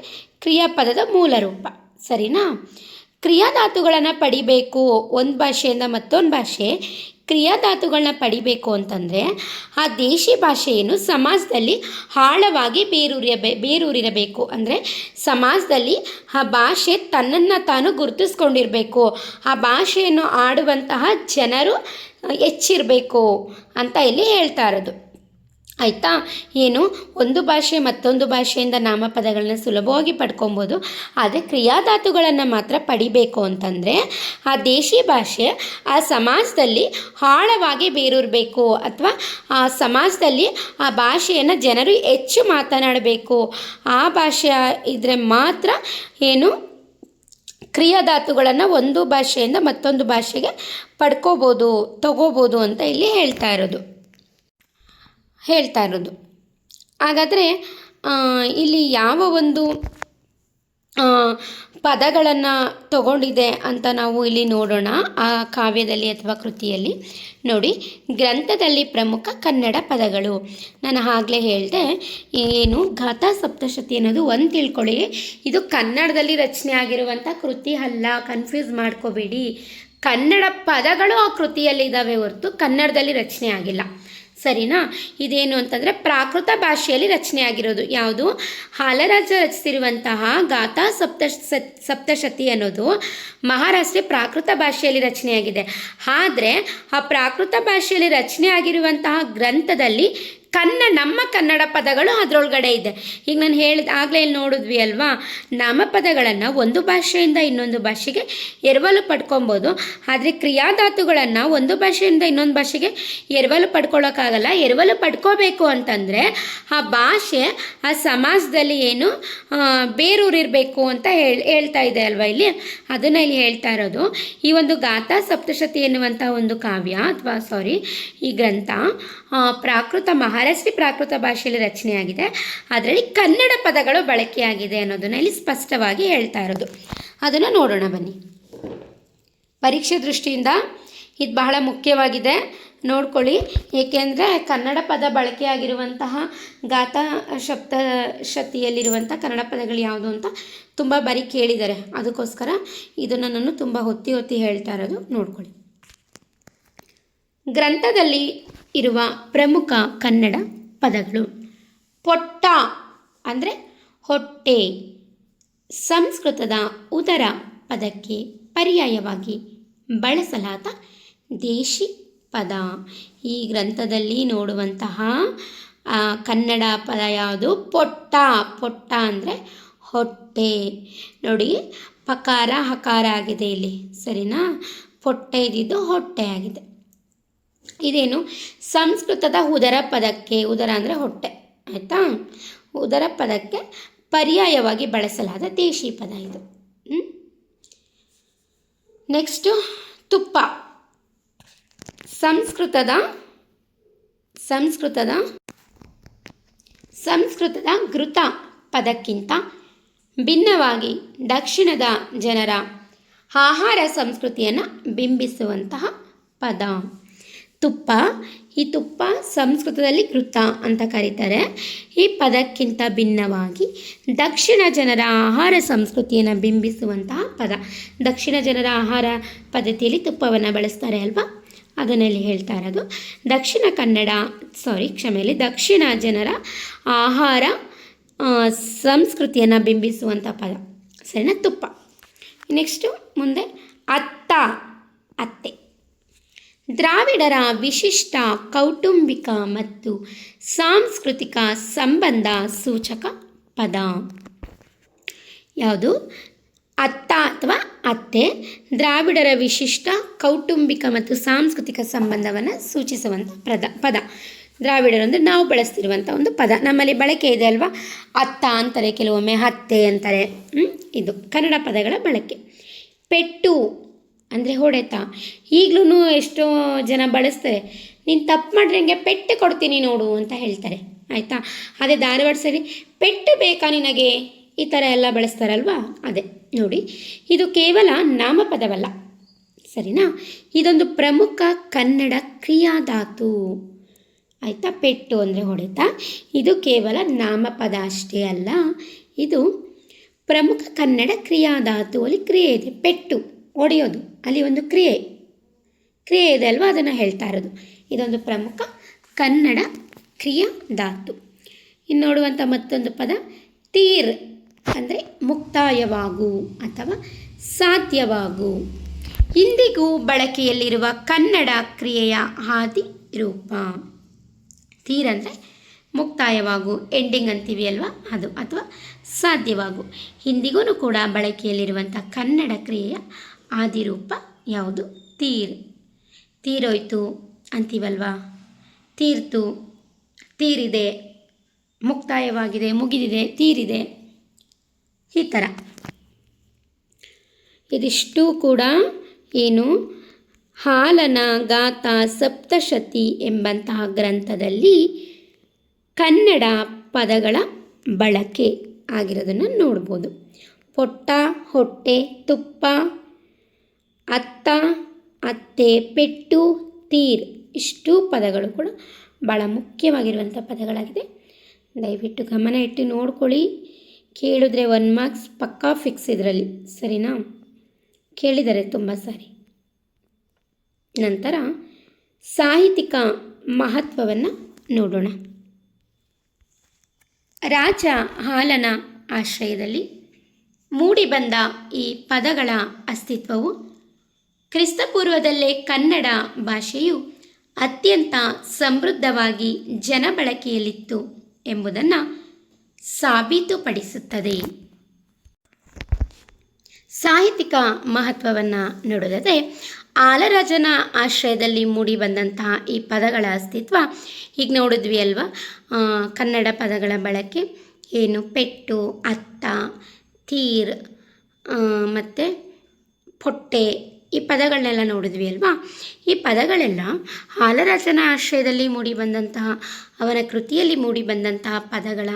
ಕ್ರಿಯಾಪದದ ಮೂಲ ರೂಪ, ಸರಿನಾ? ಕ್ರಿಯಾಧಾತುಗಳನ್ನು ಪಡಿಬೇಕು, ಒಂದು ಭಾಷೆಯಿಂದ ಮತ್ತೊಂದು ಭಾಷೆ ಕ್ರಿಯಾಧಾತುಗಳನ್ನ ಪಡಿಬೇಕು ಅಂತಂದರೆ ಆ ದೇಶಿ ಭಾಷೆಯನ್ನು ಸಮಾಜದಲ್ಲಿ ಆಳವಾಗಿ ಬೇರೂರಿರಬೇಕು. ಅಂದರೆ ಸಮಾಜದಲ್ಲಿ ಆ ಭಾಷೆ ತನ್ನನ್ನು ತಾನು ಗುರುತಿಸ್ಕೊಂಡಿರಬೇಕು, ಆ ಭಾಷೆಯನ್ನು ಆಡುವಂತಹ ಜನರು ಹೆಚ್ಚಿರಬೇಕು ಅಂತ ಇಲ್ಲಿ ಹೇಳ್ತಾ ಇರೋದು. ಆಯಿತಾ? ಏನು? ಒಂದು ಭಾಷೆ ಮತ್ತೊಂದು ಭಾಷೆಯಿಂದ ನಾಮಪದಗಳನ್ನ ಸುಲಭವಾಗಿ ಪಡ್ಕೊಬೋದು. ಆದರೆ ಕ್ರಿಯಾಧಾತುಗಳನ್ನು ಮಾತ್ರ ಪಡಿಬೇಕು ಅಂತಂದರೆ ಆ ದೇಶಿ ಭಾಷೆ ಆ ಸಮಾಜದಲ್ಲಿ ಆಳವಾಗಿ ಬೇರೂರಬೇಕು, ಅಥವಾ ಆ ಸಮಾಜದಲ್ಲಿ ಆ ಭಾಷೆಯನ್ನು ಜನರು ಹೆಚ್ಚು ಮಾತನಾಡಬೇಕು. ಆ ಭಾಷೆ ಇದ್ದರೆ ಮಾತ್ರ ಏನು ಕ್ರಿಯಾಧಾತುಗಳನ್ನು ಒಂದು ಭಾಷೆಯಿಂದ ಮತ್ತೊಂದು ಭಾಷೆಗೆ ತಗೋಬೋದು ಅಂತ ಇಲ್ಲಿ ಹೇಳ್ತಾ ಇರೋದು. ಹಾಗಾದರೆ ಇಲ್ಲಿ ಯಾವ ಒಂದು ಪದಗಳನ್ನು ತಗೊಂಡಿದೆ ಅಂತ ನಾವು ಇಲ್ಲಿ ನೋಡೋಣ. ಆ ಕಾವ್ಯದಲ್ಲಿ ಅಥವಾ ಕೃತಿಯಲ್ಲಿ ನೋಡಿ, ಗ್ರಂಥದಲ್ಲಿ ಪ್ರಮುಖ ಕನ್ನಡ ಪದಗಳು. ನಾನು ಆಗಲೇ ಹೇಳಿದೆ, ಏನು ಗಾಥಾ ಸಪ್ತಶತಿ ಅನ್ನೋದು ಒಂದು ತಿಳ್ಕೊಳ್ಳಿ, ಇದು ಕನ್ನಡದಲ್ಲಿ ರಚನೆ ಆಗಿರುವಂಥ ಕೃತಿ ಅಲ್ಲ, ಕನ್ಫ್ಯೂಸ್ ಮಾಡ್ಕೋಬೇಡಿ. ಕನ್ನಡ ಪದಗಳು ಆ ಕೃತಿಯಲ್ಲಿದ್ದಾವೆ ಹೊರತು ಕನ್ನಡದಲ್ಲಿ ರಚನೆ ಆಗಿಲ್ಲ, ಸರಿನಾ? ಇದೇನು ಅಂತಂದರೆ ಪ್ರಾಕೃತ ಭಾಷೆಯಲ್ಲಿ ರಚನೆ ಆಗಿರೋದು. ಯಾವುದು? ಹಾಲರಾಜ ರಚಿಸಿರುವಂತಹ ಗಾಥಾ ಸಪ್ತಶತಿ ಅನ್ನೋದು ಮಹಾರಾಷ್ಟ್ರೀಯ ಪ್ರಾಕೃತ ಭಾಷೆಯಲ್ಲಿ ರಚನೆಯಾಗಿದೆ. ಆದರೆ ಆ ಪ್ರಾಕೃತ ಭಾಷೆಯಲ್ಲಿ ರಚನೆ ಆಗಿರುವಂತಹ ಗ್ರಂಥದಲ್ಲಿ ನಮ್ಮ ಕನ್ನಡ ಪದಗಳು ಅದರೊಳಗಡೆ ಇದೆ. ಈಗ ನಾನು ಆಗಲೇ ಇಲ್ಲಿ ನೋಡಿದ್ವಿ ಅಲ್ವಾ, ನಾಮಪದಗಳನ್ನು ಒಂದು ಭಾಷೆಯಿಂದ ಇನ್ನೊಂದು ಭಾಷೆಗೆ ಎರವಲು ಪಡ್ಕೊಬೋದು. ಆದರೆ ಕ್ರಿಯಾಧಾತುಗಳನ್ನು ಒಂದು ಭಾಷೆಯಿಂದ ಇನ್ನೊಂದು ಭಾಷೆಗೆ ಎರವಲು ಪಡ್ಕೊಳ್ಳೋಕ್ಕಾಗಲ್ಲ. ಎರವಲು ಪಡ್ಕೋಬೇಕು ಅಂತಂದರೆ ಆ ಭಾಷೆ ಆ ಸಮಾಜದಲ್ಲಿ ಏನು ಬೇರೂರಿರಬೇಕು ಅಂತ ಹೇಳ್ತಾ ಇದೆ ಅಲ್ವಾ ಇಲ್ಲಿ, ಅದನ್ನು ಇಲ್ಲಿ ಹೇಳ್ತಾ ಇರೋದು. ಈ ಒಂದು ಗಾಥಾ ಸಪ್ತಶತಿ ಎನ್ನುವಂಥ ಒಂದು ಕಾವ್ಯ ಅಥವಾ ಈ ಗ್ರಂಥ ಮಹಾರಾಷ್ಟ್ರೀ ಪ್ರಾಕೃತ ಭಾಷೆಯಲ್ಲಿ ರಚನೆಯಾಗಿದೆ. ಅದರಲ್ಲಿ ಕನ್ನಡ ಪದಗಳು ಬಳಕೆಯಾಗಿದೆ ಅನ್ನೋದನ್ನು ಇಲ್ಲಿ ಸ್ಪಷ್ಟವಾಗಿ ಹೇಳ್ತಾ ಇರೋದು. ಅದನ್ನು ನೋಡೋಣ ಬನ್ನಿ. ಪರೀಕ್ಷೆ ದೃಷ್ಟಿಯಿಂದ ಇದು ಬಹಳ ಮುಖ್ಯವಾಗಿದೆ, ನೋಡ್ಕೊಳ್ಳಿ. ಏಕೆಂದರೆ ಕನ್ನಡ ಪದ ಬಳಕೆಯಾಗಿರುವಂತಹ ಗಾಥಾ ಸಪ್ತಶತಿಯಲ್ಲಿರುವಂಥ ಕನ್ನಡ ಪದಗಳು ಯಾವುದು ಅಂತ ತುಂಬ ಬಾರಿ ಕೇಳಿದ್ದಾರೆ. ಅದಕ್ಕೋಸ್ಕರ ಇದನ್ನು ನಾನು ತುಂಬ ಹೊತ್ತಿ ಹೇಳ್ತಾ ಇರೋದು, ನೋಡ್ಕೊಳ್ಳಿ. ಗ್ರಂಥದಲ್ಲಿ ಇರುವ ಪ್ರಮುಖ ಕನ್ನಡ ಪದಗಳು: ಪೊಟ್ಟ ಅಂದರೆ ಹೊಟ್ಟೆ. ಸಂಸ್ಕೃತದ ಉದರ ಪದಕ್ಕೆ ಪರ್ಯಾಯವಾಗಿ ಬಳಸಲಾದ ದೇಶಿ ಪದ. ಈ ಗ್ರಂಥದಲ್ಲಿ ನೋಡುವಂತಹ ಕನ್ನಡ ಪದ ಯಾವುದು? ಪೊಟ್ಟ. ಪೊಟ್ಟ ಅಂದರೆ ಹೊಟ್ಟೆ. ನೋಡಿ, ಪಕಾರ ಹಕಾರ ಆಗಿದೆ ಇಲ್ಲಿ, ಸರಿನಾ? ಪೊಟ್ಟೆ ಇದ್ದಿದ್ದು ಹೊಟ್ಟೆ ಆಗಿದೆ. ಇದೇನು? ಸಂಸ್ಕೃತದ ಉದರ ಪದಕ್ಕೆ, ಉದರ ಅಂದರೆ ಹೊಟ್ಟೆ, ಆಯಿತಾ? ಉದರ ಪದಕ್ಕೆ ಪರ್ಯಾಯವಾಗಿ ಬಳಸಲಾದ ದೇಶಿ ಪದ ಇದು. ನೆಕ್ಸ್ಟು ತುಪ್ಪ. ಸಂಸ್ಕೃತದ ಘೃತ ಪದಕ್ಕಿಂತ ಭಿನ್ನವಾಗಿ ದಕ್ಷಿಣದ ಜನರ ಆಹಾರ ಸಂಸ್ಕೃತಿಯನ್ನು ಬಿಂಬಿಸುವಂತಹ ಪದ ತುಪ್ಪ. ಈ ತುಪ್ಪ ಸಂಸ್ಕೃತದಲ್ಲಿ ಘೃತ ಅಂತ ಕರೀತಾರೆ. ಈ ಪದಕ್ಕಿಂತ ಭಿನ್ನವಾಗಿ ದಕ್ಷಿಣ ಜನರ ಆಹಾರ ಸಂಸ್ಕೃತಿಯನ್ನು ಬಿಂಬಿಸುವಂತಹ ಪದ. ದಕ್ಷಿಣ ಜನರ ಆಹಾರ ಪದ್ಧತಿಯಲ್ಲಿ ತುಪ್ಪವನ್ನು ಬಳಸ್ತಾರೆ ಅಲ್ವಾ, ಅದನ್ನಲ್ಲಿ ಹೇಳ್ತಾ ಇರೋದು. ದಕ್ಷಿಣ ಜನರ ಆಹಾರ ಸಂಸ್ಕೃತಿಯನ್ನು ಬಿಂಬಿಸುವಂಥ ಪದ, ಸರಿನಾ? ತುಪ್ಪ. ನೆಕ್ಸ್ಟು ಮುಂದೆ ಅತ್ತೆ. ದ್ರಾವಿಡರ ವಿಶಿಷ್ಟ ಕೌಟುಂಬಿಕ ಮತ್ತು ಸಾಂಸ್ಕೃತಿಕ ಸಂಬಂಧ ಸೂಚಕ ಪದ ಯಾವುದು? ಅತ್ತ ಅಥವಾ ಅತ್ತೆ. ದ್ರಾವಿಡರ ವಿಶಿಷ್ಟ ಕೌಟುಂಬಿಕ ಮತ್ತು ಸಾಂಸ್ಕೃತಿಕ ಸಂಬಂಧವನ್ನು ಸೂಚಿಸುವಂಥ ಪದ. ದ್ರಾವಿಡರು ಅಂದರೆ ನಾವು ಬಳಸ್ತಿರುವಂಥ ಒಂದು ಪದ. ನಮ್ಮಲ್ಲಿ ಬಳಕೆ ಇದೆ ಅಲ್ವಾ, ಅತ್ತ ಅಂತಾರೆ, ಕೆಲವೊಮ್ಮೆ ಅತ್ತೆ ಅಂತಾರೆ. ಇದು ಕನ್ನಡ ಪದಗಳ ಬಳಕೆ. ಪೆಟ್ಟು ಅಂದರೆ ಹೊಡೆತ. ಈಗಲೂ ಎಷ್ಟೋ ಜನ ಬಳಸ್ತಾರೆ. ನೀನು ತಪ್ಪು ಮಾಡ್ರೆ ಹಂಗೆ ಪೆಟ್ಟು ಕೊಡ್ತೀನಿ ನೋಡು ಅಂತ ಹೇಳ್ತಾರೆ, ಆಯಿತಾ? ಅದೇ ಧಾರವಾಡ ಸರಿ, ಪೆಟ್ಟು ಬೇಕಾ ನಿನಗೆ, ಈ ಥರ ಎಲ್ಲ ಬಳಸ್ತಾರಲ್ವಾ, ಅದೇ ನೋಡಿ. ಇದು ಕೇವಲ ನಾಮಪದವಲ್ಲ, ಸರಿನಾ? ಇದೊಂದು ಪ್ರಮುಖ ಕನ್ನಡ ಕ್ರಿಯಾಧಾತು, ಆಯಿತಾ? ಪೆಟ್ಟು ಅಂದರೆ ಹೊಡೆತ. ಇದು ಕೇವಲ ನಾಮಪದ ಅಷ್ಟೇ ಅಲ್ಲ, ಇದು ಪ್ರಮುಖ ಕನ್ನಡ ಕ್ರಿಯಾಧಾತು. ಅಲ್ಲಿ ಕ್ರಿಯೆ ಇದೆ, ಪೆಟ್ಟು ಹೊಡೆಯೋದು, ಅಲ್ಲಿ ಒಂದು ಕ್ರಿಯೆ ಇದೆ ಅಲ್ವಾ, ಅದನ್ನು ಹೇಳ್ತಾ ಇರೋದು. ಇದೊಂದು ಪ್ರಮುಖ ಕನ್ನಡ ಕ್ರಿಯಾಧಾತು. ಇನ್ನು ನೋಡುವಂಥ ಮತ್ತೊಂದು ಪದ ತೀರ್ ಅಂದರೆ ಮುಕ್ತಾಯವಾಗು ಅಥವಾ ಸಾಧ್ಯವಾಗು. ಇಂದಿಗೂ ಬಳಕೆಯಲ್ಲಿರುವ ಕನ್ನಡ ಕ್ರಿಯೆಯ ಆದಿ ರೂಪ. ತೀರ್ ಅಂದರೆ ಮುಕ್ತಾಯವಾಗು, ಎಂಡಿಂಗ್ ಅಂತೀವಿ ಅಲ್ವಾ, ಅದು. ಅಥವಾ ಸಾಧ್ಯವಾಗು, ಇಂದಿಗೂ ಕೂಡ ಬಳಕೆಯಲ್ಲಿರುವಂಥ ಕನ್ನಡ ಕ್ರಿಯೆಯ ಆದಿರೂಪ ಯಾವುದು? ತೀರೋಯ್ತು ಅಂತೀವಲ್ವಾ, ತೀರ್ತು, ತೀರಿದೆ, ಮುಕ್ತಾಯವಾಗಿದೆ, ಮುಗಿದಿದೆ, ತೀರಿದೆ, ಈ ಥರ. ಇದಿಷ್ಟು ಕೂಡ ಏನು? ಹಾಲನ ಗಾಥಾ ಸಪ್ತಶತಿ ಎಂಬಂತಹ ಗ್ರಂಥದಲ್ಲಿ ಕನ್ನಡ ಪದಗಳ ಬಳಕೆ ಆಗಿರೋದನ್ನು ನೋಡ್ಬೋದು. ಪೊಟ್ಟ, ಹೊಟ್ಟೆ, ತುಪ್ಪ, ಅತ್ತ, ಅತ್ತೆ, ಪೆಟ್ಟು, ತೀರ್, ಇಷ್ಟು ಪದಗಳು ಕೂಡ ಭಾಳ ಮುಖ್ಯವಾಗಿರುವಂಥ ಪದಗಳಾಗಿದೆ. ದಯವಿಟ್ಟು ಗಮನ ಇಟ್ಟು ನೋಡ್ಕೊಳ್ಳಿ. ಕೇಳಿದ್ರೆ 1 ಮಾರ್ಕ್ಸ್ ಪಕ್ಕಾ ಫಿಕ್ಸ್ ಇದರಲ್ಲಿ, ಸರಿನಾ? ಕೇಳಿದ್ದಾರೆ ತುಂಬ ಸಾರಿ. ನಂತರ ಸಾಹಿತ್ಯಿಕ ಮಹತ್ವವನ್ನು ನೋಡೋಣ. ರಾಜ ಹಾಲನ ಆಶ್ರಯದಲ್ಲಿ ಮೂಡಿಬಂದ ಈ ಪದಗಳ ಅಸ್ತಿತ್ವವು ಕ್ರಿಸ್ತಪೂರ್ವದಲ್ಲೇ ಕನ್ನಡ ಭಾಷೆಯು ಅತ್ಯಂತ ಸಮೃದ್ಧವಾಗಿ ಜನಬಳಕೆಯಲ್ಲಿತ್ತು ಎಂಬುದನ್ನು ಸಾಬೀತುಪಡಿಸುತ್ತದೆ. ಸಾಹಿತ್ಯಿಕ ಮಹತ್ವವನ್ನು ನೋಡೋದಾದರೆ ಆಲರಾಜನ ಆಶ್ರಯದಲ್ಲಿ ಮೂಡಿ ಬಂದಂತಹ ಈ ಪದಗಳ ಅಸ್ತಿತ್ವ ಈಗ ನೋಡಿದ್ವಿ ಅಲ್ವಾ. ಕನ್ನಡ ಪದಗಳ ಬಳಕೆ ಏನು, ಪೆಟ್ಟು, ಅತ್ತ, ತೀರ್ ಮತ್ತು ಪೊಟ್ಟೆ, ಈ ಪದಗಳನ್ನೆಲ್ಲ ನೋಡಿದ್ವಿ ಅಲ್ವಾ. ಈ ಪದಗಳೆಲ್ಲ ಆಲರಾಜನ ಆಶ್ರಯದಲ್ಲಿ ಮೂಡಿಬಂದಂತಹ, ಅವನ ಕೃತಿಯಲ್ಲಿ ಮೂಡಿಬಂದಂತಹ ಪದಗಳ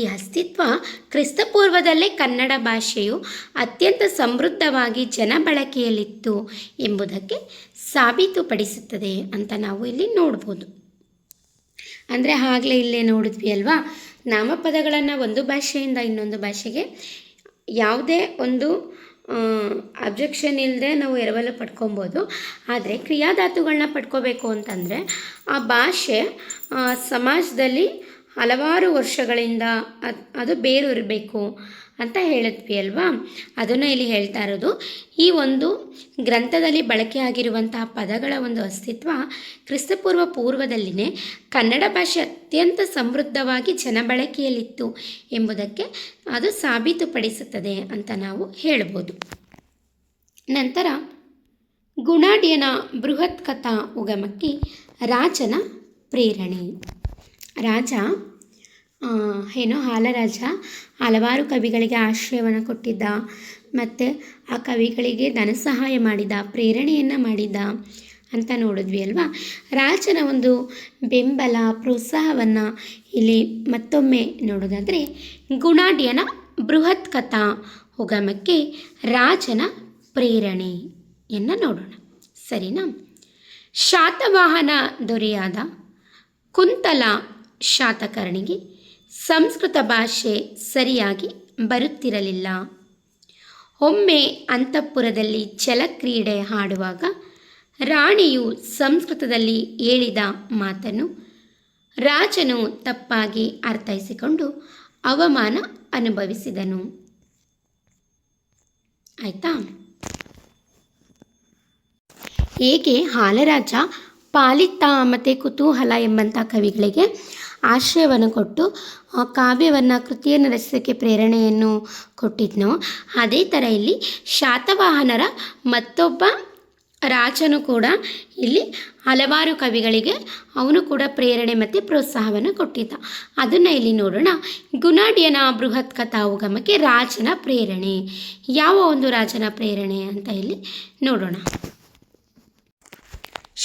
ಈ ಅಸ್ತಿತ್ವ ಕ್ರಿಸ್ತಪೂರ್ವದಲ್ಲೇ ಕನ್ನಡ ಭಾಷೆಯು ಅತ್ಯಂತ ಸಮೃದ್ಧವಾಗಿ ಜನಬಳಕೆಯಲ್ಲಿತ್ತು ಎಂಬುದಕ್ಕೆ ಸಾಬೀತುಪಡಿಸುತ್ತದೆ ಅಂತ ನಾವು ಇಲ್ಲಿ ನೋಡ್ಬೋದು. ಅಂದರೆ ಆಗಲೇ ಇಲ್ಲೇ ನೋಡಿದ್ವಿ ಅಲ್ವಾ, ನಾಮಪದಗಳನ್ನು ಒಂದು ಭಾಷೆಯಿಂದ ಇನ್ನೊಂದು ಭಾಷೆಗೆ ಯಾವುದೇ ಒಂದು ಅಬ್ಜೆಕ್ಷನ್ ಇಲ್ಲದೆ ನಾವು ಎರವಲು ಪಡ್ಕೊಬೋದು. ಆದರೆ ಕ್ರಿಯಾಧಾತುಗಳನ್ನ ಪಡ್ಕೋಬೇಕು ಅಂತಂದರೆ ಆ ಭಾಷೆ ಸಮಾಜದಲ್ಲಿ ಹಲವಾರು ವರ್ಷಗಳಿಂದ ಅದು ಬೇರೂರಬೇಕು ಅಂತ ಹೇಳಿದ್ವಿ ಅಲ್ವಾ. ಅದನ್ನು ಇಲ್ಲಿ ಹೇಳ್ತಾ ಇರೋದು. ಈ ಒಂದು ಗ್ರಂಥದಲ್ಲಿ ಬಳಕೆಯಾಗಿರುವಂತಹ ಪದಗಳ ಒಂದು ಅಸ್ತಿತ್ವ ಪೂರ್ವದಲ್ಲಿನೇ ಕನ್ನಡ ಭಾಷೆ ಅತ್ಯಂತ ಸಮೃದ್ಧವಾಗಿ ಜನಬಳಕೆಯಲ್ಲಿತ್ತು ಎಂಬುದಕ್ಕೆ ಅದು ಸಾಬೀತುಪಡಿಸುತ್ತದೆ ಅಂತ ನಾವು ಹೇಳ್ಬೋದು. ನಂತರ ಗುಣಾಢ್ಯನ ಬೃಹತ್ ಕಥಾ ಉಗಮಕ್ಕೆ ರಾಜನ ಪ್ರೇರಣೆ. ರಾಜ ಆಲರಾಜ ಹಲವಾರು ಕವಿಗಳಿಗೆ ಆಶ್ರಯವನ್ನು ಕೊಟ್ಟಿದ್ದ, ಮತ್ತು ಆ ಕವಿಗಳಿಗೆ ಧನ ಸಹಾಯ ಮಾಡಿದ, ಪ್ರೇರಣೆಯನ್ನು ಮಾಡಿದ ಅಂತ ನೋಡಿದ್ವಿ ಅಲ್ವಾ. ರಾಜನ ಒಂದು ಬೆಂಬಲ, ಪ್ರೋತ್ಸಾಹವನ್ನು ಇಲ್ಲಿ ಮತ್ತೊಮ್ಮೆ ನೋಡೋದಾದರೆ ಗುಣಾಢ್ಯನ ಬೃಹತ್ ಕಥಾ ಉಗಮಕ್ಕೆ ರಾಜನ ಪ್ರೇರಣೆಯನ್ನು ನೋಡೋಣ, ಸರಿನಾ. ಶಾತವಾಹನ ದೊರೆಯಾದ ಕುಂತಲ ಶಾತಕರ್ಣಿಗೆ ಸಂಸ್ಕೃತ ಭಾಷೆ ಸರಿಯಾಗಿ ಬರುತ್ತಿರಲಿಲ್ಲ. ಒಮ್ಮೆ ಅಂತಃಪುರದಲ್ಲಿ ಜಲಕ್ರೀಡೆ ಆಡುವಾಗ ರಾಣಿಯು ಸಂಸ್ಕೃತದಲ್ಲಿ ಹೇಳಿದ ಮಾತನ್ನು ರಾಜನು ತಪ್ಪಾಗಿ ಅರ್ಥೈಸಿಕೊಂಡು ಅವಮಾನ ಅನುಭವಿಸಿದನು. ಆಯಿತಾ. ಹೇಗೆ ಆಲರಾಜ ಪಾಲಿತ್ತ ಮತ್ತು ಕುತೂಹಲ ಎಂಬಂಥ ಕವಿಗಳಿಗೆ ಆಶ್ರಯವನ್ನು ಕೊಟ್ಟು ಕಾವ್ಯವನ್ನು, ಕೃತಿಯನ್ನು ರಚಿಸೋಕ್ಕೆ ಪ್ರೇರಣೆಯನ್ನು ಕೊಟ್ಟಿದ್ನೋ, ಅದೇ ಥರ ಇಲ್ಲಿ ಶಾತವಾಹನರ ಮತ್ತೊಬ್ಬ ರಾಜನು ಕೂಡ ಇಲ್ಲಿ ಹಲವಾರು ಕವಿಗಳಿಗೆ ಅವನು ಕೂಡ ಪ್ರೇರಣೆ ಮತ್ತು ಪ್ರೋತ್ಸಾಹವನ್ನು ಕೊಟ್ಟಿದ್ದ. ಅದನ್ನು ಇಲ್ಲಿ ನೋಡೋಣ. ಗುಣಾಢ್ಯನ ಬೃಹತ್ ಕಥಾ ಉಗಮಕ್ಕೆ ರಾಜನ ಪ್ರೇರಣೆ. ಯಾವ ಒಂದು ರಾಜನ ಪ್ರೇರಣೆ ಅಂತ ಇಲ್ಲಿ ನೋಡೋಣ.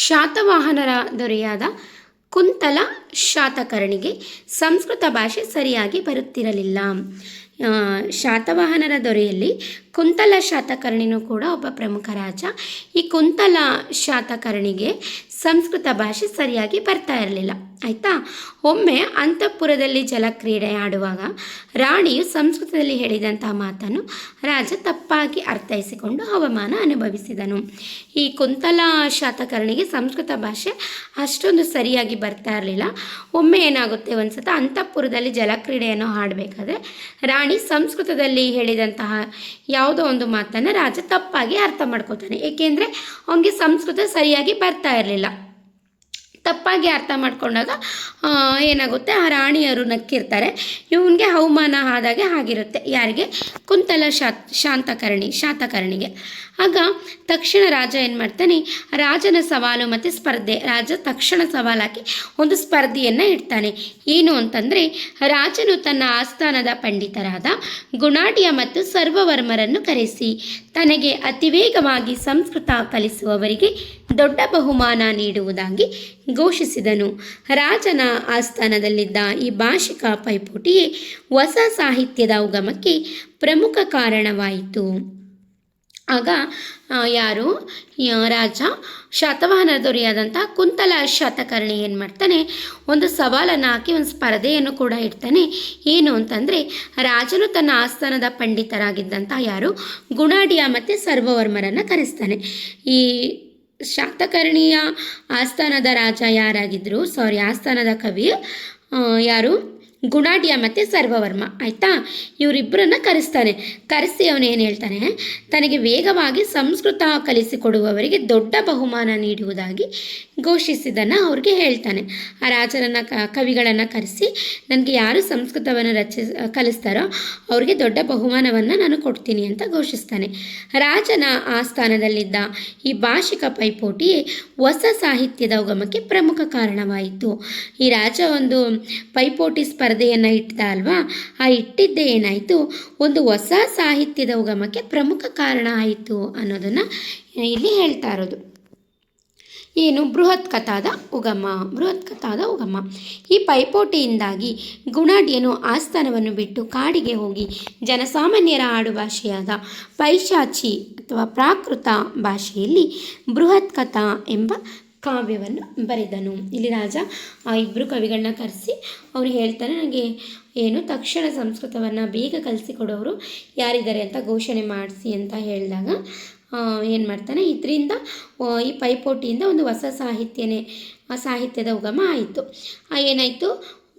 ಶಾತವಾಹನರ ದೊರೆಯಾದ ಕುಂತಲ ಶಾತಕರ್ಣಿಗೆ ಸಂಸ್ಕೃತ ಭಾಷೆ ಸರಿಯಾಗಿ ಬರುತ್ತಿರಲಿಲ್ಲ. ಶಾತವಾಹನರ ದೊರೆಯಲ್ಲಿ ಕುಂತಲ ಶಾತಕರ್ಣಿನೂ ಕೂಡ ಒಬ್ಬ ಪ್ರಮುಖ ರಾಜ. ಈ ಕುಂತಲ ಶಾತಕರ್ಣಿಗೆ ಸಂಸ್ಕೃತ ಭಾಷೆ ಸರಿಯಾಗಿ ಬರ್ತಾ ಇರಲಿಲ್ಲ. ಆಯಿತಾ. ಒಮ್ಮೆ ಅಂತಃಪುರದಲ್ಲಿ ಜಲಕ್ರೀಡೆ ಆಡುವಾಗ ರಾಣಿಯು ಸಂಸ್ಕೃತದಲ್ಲಿ ಹೇಳಿದಂತಹ ಮಾತನ್ನು ರಾಜ ತಪ್ಪಾಗಿ ಅರ್ಥೈಸಿಕೊಂಡು ಅವಮಾನ ಅನುಭವಿಸಿದನು. ಈ ಕುಂತಲ ಶಾತಕರ್ಣಿಗೆ ಸಂಸ್ಕೃತ ಭಾಷೆ ಅಷ್ಟೊಂದು ಸರಿಯಾಗಿ ಬರ್ತಾ ಇರಲಿಲ್ಲ. ಒಮ್ಮೆ ಏನಾಗುತ್ತೆ, ಒಂದು ಸತ ಅಂತಃಪುರದಲ್ಲಿ ಜಲಕ್ರೀಡೆಯನ್ನು ಆಡಬೇಕಾದ್ರೆ ರಾಣಿ ಸಂಸ್ಕೃತದಲ್ಲಿ ಹೇಳಿದಂತಹ ಯಾವುದೋ ಒಂದು ಮಾತನ್ನು ರಾಜ ತಪ್ಪಾಗಿ ಅರ್ಥ ಮಾಡ್ಕೋತಾನೆ. ಏಕೆಂದರೆ ಅವನಿಗೆ ಸಂಸ್ಕೃತ ಸರಿಯಾಗಿ ಬರ್ತಾ ಇರಲಿಲ್ಲ. ತಪ್ಪಾಗಿ ಅರ್ಥ ಮಾಡ್ಕೊಂಡಾಗ ಏನಾಗುತ್ತೆ, ಆ ರಾಣಿಯರು ನಕ್ಕಿರ್ತಾರೆ. ಇವನಿಗೆ ಅವಮಾನ ಆದಾಗೆ ಆಗಿರುತ್ತೆ. ಯಾರಿಗೆ? ಕುಂತಲ ಶಾತಕರ್ಣಿಗೆ. ಆಗ ತಕ್ಷಣ ರಾಜ ಏನು ಮಾಡ್ತಾನೆ, ರಾಜನ ಸವಾಲು ಮತ್ತು ಸ್ಪರ್ಧೆ. ರಾಜ ತಕ್ಷಣ ಸವಾಲಾಕಿ ಒಂದು ಸ್ಪರ್ಧೆಯನ್ನು ಇಡ್ತಾನೆ. ಏನು ಅಂತಂದರೆ, ರಾಜನು ತನ್ನ ಆಸ್ಥಾನದ ಪಂಡಿತರಾದ ಗುಣಾಢ್ಯ ಮತ್ತು ಸರ್ವವರ್ಮರನ್ನು ಕರೆಸಿ ತನಗೆ ಅತಿವೇಗವಾಗಿ ಸಂಸ್ಕೃತ ಕಲಿಸುವವರಿಗೆ ದೊಡ್ಡ ಬಹುಮಾನ ನೀಡುವುದಾಗಿ ಘೋಷಿಸಿದನು. ರಾಜನ ಆಸ್ಥಾನದಲ್ಲಿದ್ದ ಈ ಭಾಷಿಕ ಪೈಪೋಟಿಯೇ ಹೊಸ ಸಾಹಿತ್ಯದ ಉಗಮಕ್ಕೆ ಪ್ರಮುಖ ಕಾರಣವಾಯಿತು. ಆಗ ಯಾರು ರಾಜ ಶಾತವಾಹನ ದೊರೆಯಾದಂಥ ಕುಂತಲ ಶಾತಕರ್ಣಿ ಏನು ಮಾಡ್ತಾನೆ, ಒಂದು ಸವಾಲನ್ನು ಹಾಕಿ ಒಂದು ಸ್ಪರ್ಧೆಯನ್ನು ಕೂಡ ಇಡ್ತಾನೆ. ಏನು ಅಂತಂದರೆ, ರಾಜನು ತನ್ನ ಆಸ್ಥಾನದ ಪಂಡಿತರಾಗಿದ್ದಂಥ ಯಾರು ಗುಣಾಢ್ಯ ಮತ್ತು ಸರ್ವವರ್ಮರನ್ನು ಕರೆಸ್ತಾನೆ. ಈ ಶಾತಕರ್ಣಿಯ ಆಸ್ಥಾನದ ರಾಜ ಯಾರಾಗಿದ್ದರು, ಆಸ್ಥಾನದ ಕವಿ ಯಾರು, ಗುಣಾಢ್ಯ ಮತ್ತು ಸರ್ವವರ್ಮ. ಆಯಿತಾ. ಇವರಿಬ್ಬರನ್ನು ಕರೆಸ್ತಾನೆ. ಕರೆಸಿ ಅವನೇನು ಹೇಳ್ತಾನೆ, ತನಗೆ ವೇಗವಾಗಿ ಸಂಸ್ಕೃತ ಕಲಿಸಿಕೊಡುವವರಿಗೆ ದೊಡ್ಡ ಬಹುಮಾನ ನೀಡುವುದಾಗಿ ಘೋಷಿಸಿದ್ದನ್ನು ಅವ್ರಿಗೆ ಹೇಳ್ತಾನೆ. ಆ ರಾಜರನ್ನು ಕವಿಗಳನ್ನು ಕರೆಸಿ ನನಗೆ ಯಾರು ಸಂಸ್ಕೃತವನ್ನು ಕಲಿಸ್ತಾರೋ ಅವ್ರಿಗೆ ದೊಡ್ಡ ಬಹುಮಾನವನ್ನು ನಾನು ಕೊಡ್ತೀನಿ ಅಂತ ಘೋಷಿಸ್ತಾನೆ. ರಾಜನ ಆಸ್ಥಾನದಲ್ಲಿದ್ದ ಈ ಭಾಷಿಕ ಪೈಪೋಟಿಯೇ ಹೊಸ ಸಾಹಿತ್ಯದ ಉಗಮಕ್ಕೆ ಪ್ರಮುಖ ಕಾರಣವಾಯಿತು. ಈ ರಾಜ ಒಂದು ಪೈಪೋಟಿ ಸ್ಪರ್ಧೆಯನ್ನು ಇಟ್ಟಿದ್ದ ಅಲ್ವಾ, ಆ ಇಟ್ಟಿದ್ದೇ ಏನಾಯಿತು, ಒಂದು ಹೊಸ ಸಾಹಿತ್ಯದ ಉಗಮಕ್ಕೆ ಪ್ರಮುಖ ಕಾರಣ ಆಯಿತು ಅನ್ನೋದನ್ನು ಇಲ್ಲಿ ಹೇಳ್ತಾ ಇರೋದು. ಏನು? ಬೃಹತ್ ಕಥಾದ ಉಗಮ. ಈ ಪೈಪೋಟಿಯಿಂದಾಗಿ ಗುಣಾಢ್ಯನು ಆಸ್ಥಾನವನ್ನು ಬಿಟ್ಟು ಕಾಡಿಗೆ ಹೋಗಿ ಜನಸಾಮಾನ್ಯರ ಆಡುಭಾಷೆಯಾದ ಪೈಶಾಚಿ ಅಥವಾ ಪ್ರಾಕೃತ ಭಾಷೆಯಲ್ಲಿ ಬೃಹತ್ ಕಥಾ ಎಂಬ ಕಾವ್ಯವನ್ನು ಬರೆದನು. ಇಲ್ಲಿ ರಾಜ ಆ ಇಬ್ಬರು ಕವಿಗಳನ್ನ ಕರೆಸಿ ಅವನು ಹೇಳ್ತಾನೆ, ನನಗೆ ತಕ್ಷಣ ಸಂಸ್ಕೃತವನ್ನು ಬೇಗ ಕಲಿಸಿಕೊಡೋರು ಯಾರಿದ್ದಾರೆ ಅಂತ ಘೋಷಣೆ ಮಾಡಿಸಿ ಅಂತ ಹೇಳಿದಾಗ ಏನು ಮಾಡ್ತಾನೆ, ಇದರಿಂದ ಈ ಪೈಪೋಟಿಯಿಂದ ಒಂದು ಹೊಸ ಸಾಹಿತ್ಯದ ಉಗಮ ಆಯಿತು. ಏನಾಯಿತು?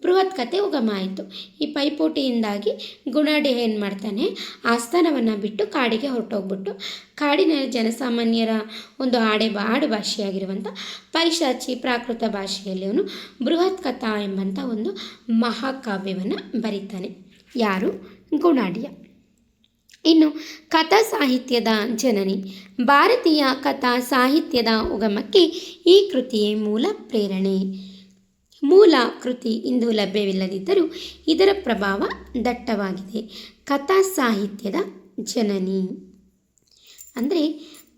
ಬೃಹತ್ ಕಥೆ ಉಗಮ ಆಯಿತು. ಈ ಪೈಪೋಟಿಯಿಂದಾಗಿ ಗುಣಾಢ್ಯ ಏನು ಮಾಡ್ತಾನೆ, ಆಸ್ಥಾನವನ್ನು ಬಿಟ್ಟು ಕಾಡಿಗೆ ಹೊರಟೋಗ್ಬಿಟ್ಟು ಕಾಡಿನ ಜನಸಾಮಾನ್ಯರ ಒಂದು ಆಡು ಭಾಷೆಯಾಗಿರುವಂಥ ಪೈಶಾಚಿ ಪ್ರಾಕೃತ ಭಾಷೆಯಲ್ಲಿ ಅವನು ಬೃಹತ್ ಕಥಾ ಎಂಬಂಥ ಒಂದು ಮಹಾಕಾವ್ಯವನ್ನು ಬರೀತಾನೆ. ಯಾರು? ಗುಣಾಢ್ಯ. ಇನ್ನು ಕಥಾ ಸಾಹಿತ್ಯದ ಜನನಿ. ಭಾರತೀಯ ಕಥಾ ಸಾಹಿತ್ಯದ ಉಗಮಕ್ಕೆ ಈ ಕೃತಿಯೇ ಮೂಲ ಪ್ರೇರಣೆ. ಮೂಲ ಕೃತಿ ಇಂದು ಲಭ್ಯವಿಲ್ಲದಿದ್ದರೂ ಇದರ ಪ್ರಭಾವ ದಟ್ಟವಾಗಿದೆ. ಕಥಾ ಸಾಹಿತ್ಯದ ಜನನಿ ಅಂದರೆ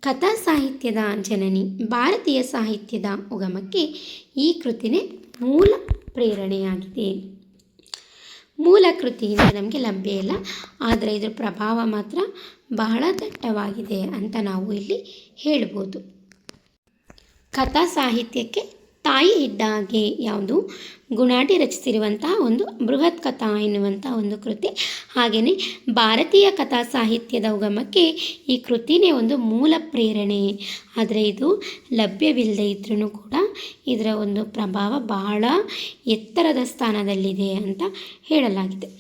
ಕಥಾ ಸಾಹಿತ್ಯದ ಜನನಿ, ಭಾರತೀಯ ಸಾಹಿತ್ಯದ ಉಗಮಕ್ಕೆ ಈ ಕೃತಿನೇ ಮೂಲ ಪ್ರೇರಣೆಯಾಗಿದೆ. ಮೂಲ ಕೃತಿಯಿಂದ ನಮಗೆ ಲಭ್ಯ ಇಲ್ಲ, ಆದರೆ ಇದರ ಪ್ರಭಾವ ಮಾತ್ರ ಬಹಳ ದಟ್ಟವಾಗಿದೆ ಅಂತ ನಾವು ಇಲ್ಲಿ ಹೇಳ್ಬೋದು. ಕಥಾ ಸಾಹಿತ್ಯಕ್ಕೆ ತಾಯಿ ಇದ್ದ ಹಾಗೆ ಯಾವುದು? ಗುಣಾಢ್ಯ ರಚಿಸಿರುವಂತಹ ಒಂದು ಬೃಹತ್ ಕಥಾ ಎನ್ನುವಂಥ ಒಂದು ಕೃತಿ. ಹಾಗೆಯೇ ಭಾರತೀಯ ಕಥಾ ಸಾಹಿತ್ಯದ ಉಗಮಕ್ಕೆ ಈ ಕೃತಿನೇ ಒಂದು ಮೂಲ ಪ್ರೇರಣೆ. ಆದರೆ ಇದು ಲಭ್ಯವಿಲ್ಲದೆ ಇದ್ರೂ ಕೂಡ ಇದರ ಒಂದು ಪ್ರಭಾವ ಬಹಳ ಎತ್ತರದ ಸ್ಥಾನದಲ್ಲಿದೆ ಅಂತ ಹೇಳಲಾಗಿದೆ.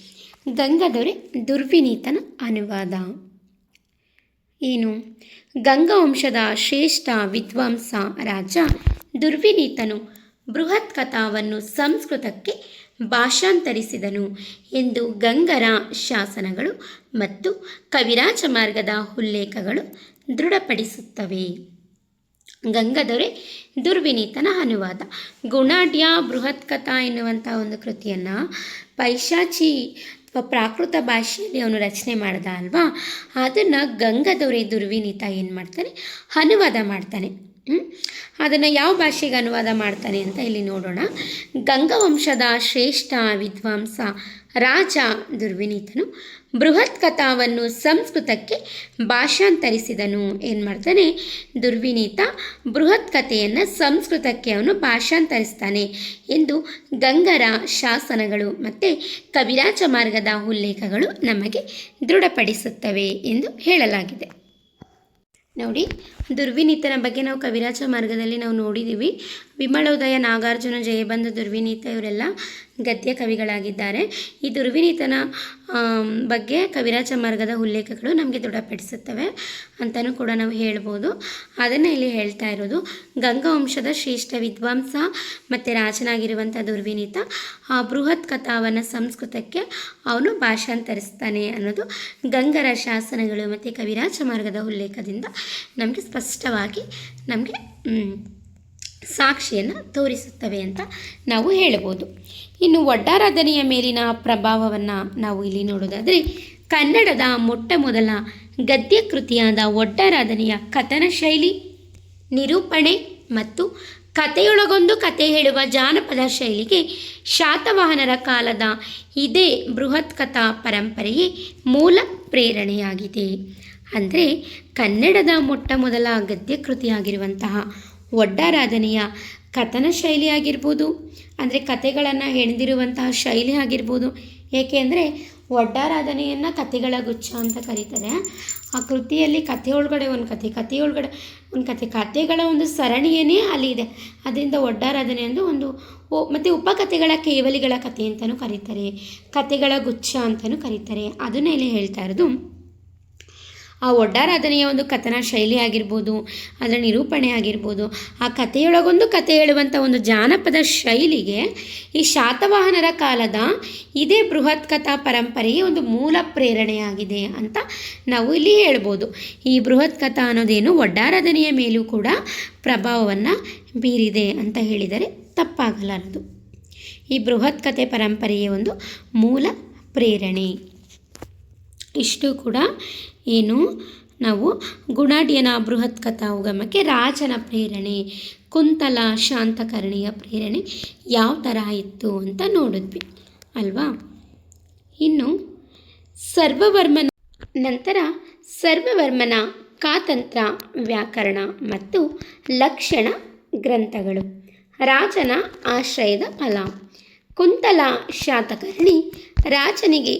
ಗಂಗಾಧರೆ ದುರ್ವಿನೀತನ ಅನುವಾದ. ಏನು? ಗಂಗವಂಶದ ಶ್ರೇಷ್ಠ ವಿದ್ವಾಂಸ ರಾಜ ದುರ್ವಿನೀತನು ಬೃಹತ್ ಕಥಾವನ್ನು ಸಂಸ್ಕೃತಕ್ಕೆ ಭಾಷಾಂತರಿಸಿದನು ಎಂದು ಗಂಗರ ಶಾಸನಗಳು ಮತ್ತು ಕವಿರಾಜ ಮಾರ್ಗದ ಉಲ್ಲೇಖಗಳು ದೃಢಪಡಿಸುತ್ತವೆ. ಗಂಗಾಧರೆ ದುರ್ವಿನೀತನ ಅನುವಾದ. ಗುಣಾಢ್ಯ ಬೃಹತ್ ಕಥಾ ಎನ್ನುವಂಥ ಒಂದು ಕೃತಿಯನ್ನು ಪೈಶಾಚಿ ಅಥವಾ ಪ್ರಾಕೃತ ಭಾಷೆಯಲ್ಲಿ ಅವನು ರಚನೆ ಮಾಡ್ದ ಅಲ್ವಾ, ಅದನ್ನು ಗಂಗಾಧರೆ ದುರ್ವಿನೀತ ಏನು ಮಾಡ್ತಾನೆ? ಅನುವಾದ ಮಾಡ್ತಾನೆ. ಅದನ್ನು ಯಾವ ಭಾಷೆಗೆ ಅನುವಾದ ಮಾಡ್ತಾನೆ ಅಂತ ಇಲ್ಲಿ ನೋಡೋಣ. ಗಂಗವಂಶದ ಶ್ರೇಷ್ಠ ವಿದ್ವಾಂಸ ರಾಜ ದುರ್ವಿನೀತನು ಬೃಹತ್ ಕಥಾವನ್ನು ಸಂಸ್ಕೃತಕ್ಕೆ ಭಾಷಾಂತರಿಸಿದನು. ಏನು ಮಾಡ್ತಾನೆ? ದುರ್ವಿನೀತ ಬೃಹತ್ ಕಥೆಯನ್ನು ಸಂಸ್ಕೃತಕ್ಕೆ ಅವನು ಭಾಷಾಂತರಿಸ್ತಾನೆ ಎಂದು ಗಂಗರ ಶಾಸನಗಳು ಮತ್ತು ಕವಿರಾಜ ಮಾರ್ಗದ ಉಲ್ಲೇಖಗಳು ನಮಗೆ ದೃಢಪಡಿಸುತ್ತವೆ ಎಂದು ಹೇಳಲಾಗಿದೆ. ನೋಡಿ, ದುರ್ವಿನೀತನ ಬಗ್ಗೆ ನಾವು ಕವಿರಾಜ ಮಾರ್ಗದಲ್ಲಿ ನಾವು ನೋಡಿದ್ದೀವಿ. ವಿಮಲೋದಯ, ನಾಗಾರ್ಜುನ, ಜಯಬಂಧ, ದುರ್ವಿನೀತ ಇವರೆಲ್ಲ ಗದ್ಯ ಕವಿಗಳಾಗಿದ್ದಾರೆ. ಈ ದುರ್ವಿನೀತನ ಬಗ್ಗೆ ಕವಿರಾಜ ಮಾರ್ಗದ ಉಲ್ಲೇಖಗಳು ನಮಗೆ ದೃಢಪಡಿಸುತ್ತವೆ ಅಂತಲೂ ಕೂಡ ನಾವು ಹೇಳ್ಬೋದು. ಅದನ್ನು ಇಲ್ಲಿ ಹೇಳ್ತಾ ಇರೋದು. ಗಂಗವಂಶದ ಶ್ರೇಷ್ಠ ವಿದ್ವಾಂಸ ಮತ್ತು ರಾಜನಾಗಿರುವಂಥ ದುರ್ವಿನೀತ ಆ ಬೃಹತ್ ಕಥಾವನ್ನು ಸಂಸ್ಕೃತಕ್ಕೆ ಅವನು ಭಾಷಾಂತರಿಸ್ತಾನೆ ಅನ್ನೋದು ಗಂಗರ ಶಾಸನಗಳು ಮತ್ತು ಕವಿರಾಜ ಮಾರ್ಗದ ಉಲ್ಲೇಖದಿಂದ ನಮಗೆ ಸ್ಪಷ್ಟವಾಗಿ ನಮಗೆ ಸಾಕ್ಷಿಯನ್ನು ತೋರಿಸುತ್ತವೆ ಅಂತ ನಾವು ಹೇಳ್ಬೋದು. ಇನ್ನು ಒಡ್ಡಾರಾಧನೆಯ ಮೇಲಿನ ಪ್ರಭಾವವನ್ನು ನಾವು ಇಲ್ಲಿ ನೋಡೋದಾದರೆ, ಕನ್ನಡದ ಮೊಟ್ಟ ಮೊದಲ ಗದ್ಯ ಕೃತಿಯಾದ ಒಡ್ಡಾರಾಧನೆಯ ಕಥನ ಶೈಲಿ, ನಿರೂಪಣೆ ಮತ್ತು ಕಥೆಯೊಳಗೊಂದು ಕಥೆ ಹೇಳುವ ಜಾನಪದ ಶೈಲಿಗೆ ಶಾತವಾಹನರ ಕಾಲದ ಇದೇ ಬೃಹತ್ ಕಥಾ ಪರಂಪರೆಯೇ ಮೂಲ ಪ್ರೇರಣೆಯಾಗಿದೆ. ಅಂದರೆ ಕನ್ನಡದ ಮೊಟ್ಟ ಮೊದಲ ಗದ್ಯ ಕೃತಿಯಾಗಿರುವಂತಹ ಒಡ್ಡಾರಾಧನೆಯ ಕಥನ ಶೈಲಿ ಆಗಿರ್ಬೋದು, ಅಂದರೆ ಕಥೆಗಳನ್ನು ಹೆಣೆದಿರುವಂತಹ ಶೈಲಿ ಆಗಿರ್ಬೋದು. ಏಕೆ ಅಂದರೆ ಒಡ್ಡಾರಾಧನೆಯನ್ನು ಕಥೆಗಳ ಗುಚ್ಛ ಅಂತ ಕರೀತಾರೆ. ಆ ಕೃತಿಯಲ್ಲಿ ಕಥೆ ಒಳಗಡೆ ಒಂದು ಕಥೆಯೊಳಗಡೆ ಒಂದು ಕಥೆಗಳ ಒಂದು ಸರಣಿಯೇ ಅಲ್ಲಿ ಇದೆ. ಅದರಿಂದ ಒಡ್ಡಾರಾಧನೆ ಅಂದರೆ ಮತ್ತು ಉಪಕಥೆಗಳ ಕೇವಲಿಗಳ ಕಥೆ ಅಂತಲೂ ಕರೀತಾರೆ, ಕಥೆಗಳ ಗುಚ್ಛ ಅಂತಲೂ ಕರೀತಾರೆ. ಅದನ್ನೇ ಇಲ್ಲಿ ಹೇಳ್ತಾ ಇರೋದು. ಆ ಒಡ್ಡಾರಾಧನೆಯ ಒಂದು ಕಥನ ಶೈಲಿ ಆಗಿರ್ಬೋದು, ಅದರ ನಿರೂಪಣೆ ಆಗಿರ್ಬೋದು, ಆ ಕಥೆಯೊಳಗೊಂದು ಕಥೆ ಹೇಳುವಂಥ ಒಂದು ಜಾನಪದ ಶೈಲಿಗೆ ಈ ಶಾತವಾಹನರ ಕಾಲದ ಇದೇ ಬೃಹತ್ ಕಥಾ ಪರಂಪರೆಗೆ ಒಂದು ಮೂಲ ಪ್ರೇರಣೆಯಾಗಿದೆ ಅಂತ ನಾವು ಇಲ್ಲಿ ಹೇಳ್ಬೋದು. ಈ ಬೃಹತ್ ಕಥಾ ಅನ್ನೋದೇನು ಒಡ್ಡಾರಾಧನೆಯ ಮೇಲೂ ಕೂಡ ಪ್ರಭಾವವನ್ನು ಬೀರಿದೆ ಅಂತ ಹೇಳಿದರೆ ತಪ್ಪಾಗಲಾರದು. ಈ ಬೃಹತ್ ಕಥೆ ಪರಂಪರೆಯ ಒಂದು ಮೂಲ ಪ್ರೇರಣೆ. ಇಷ್ಟು ಕೂಡ ಏನು ನಾವು ಗುಣಾಢ್ಯನ ಬೃಹತ್ ಕಥಾ ಉಗಮಕ್ಕೆ ರಾಜನ ಪ್ರೇರಣೆ, ಕುಂತಲ ಶಾಂತಕರ್ಣಿಯ ಪ್ರೇರಣೆ ಯಾವ ಥರ ಇತ್ತು ಅಂತ ನೋಡಿದ್ವಿ ಅಲ್ವಾ. ಇನ್ನು ಸರ್ವವರ್ಮನ ನಂತರ ಸರ್ವವರ್ಮನ ಕಾತಂತ್ರ ವ್ಯಾಕರಣ ಮತ್ತು ಲಕ್ಷಣ ಗ್ರಂಥಗಳು. ರಾಜನ ಆಶ್ರಯದ ಫಲ. ಕುಂತಲ ಶಾತಕರ್ಣಿ ರಾಜನಿಗೆ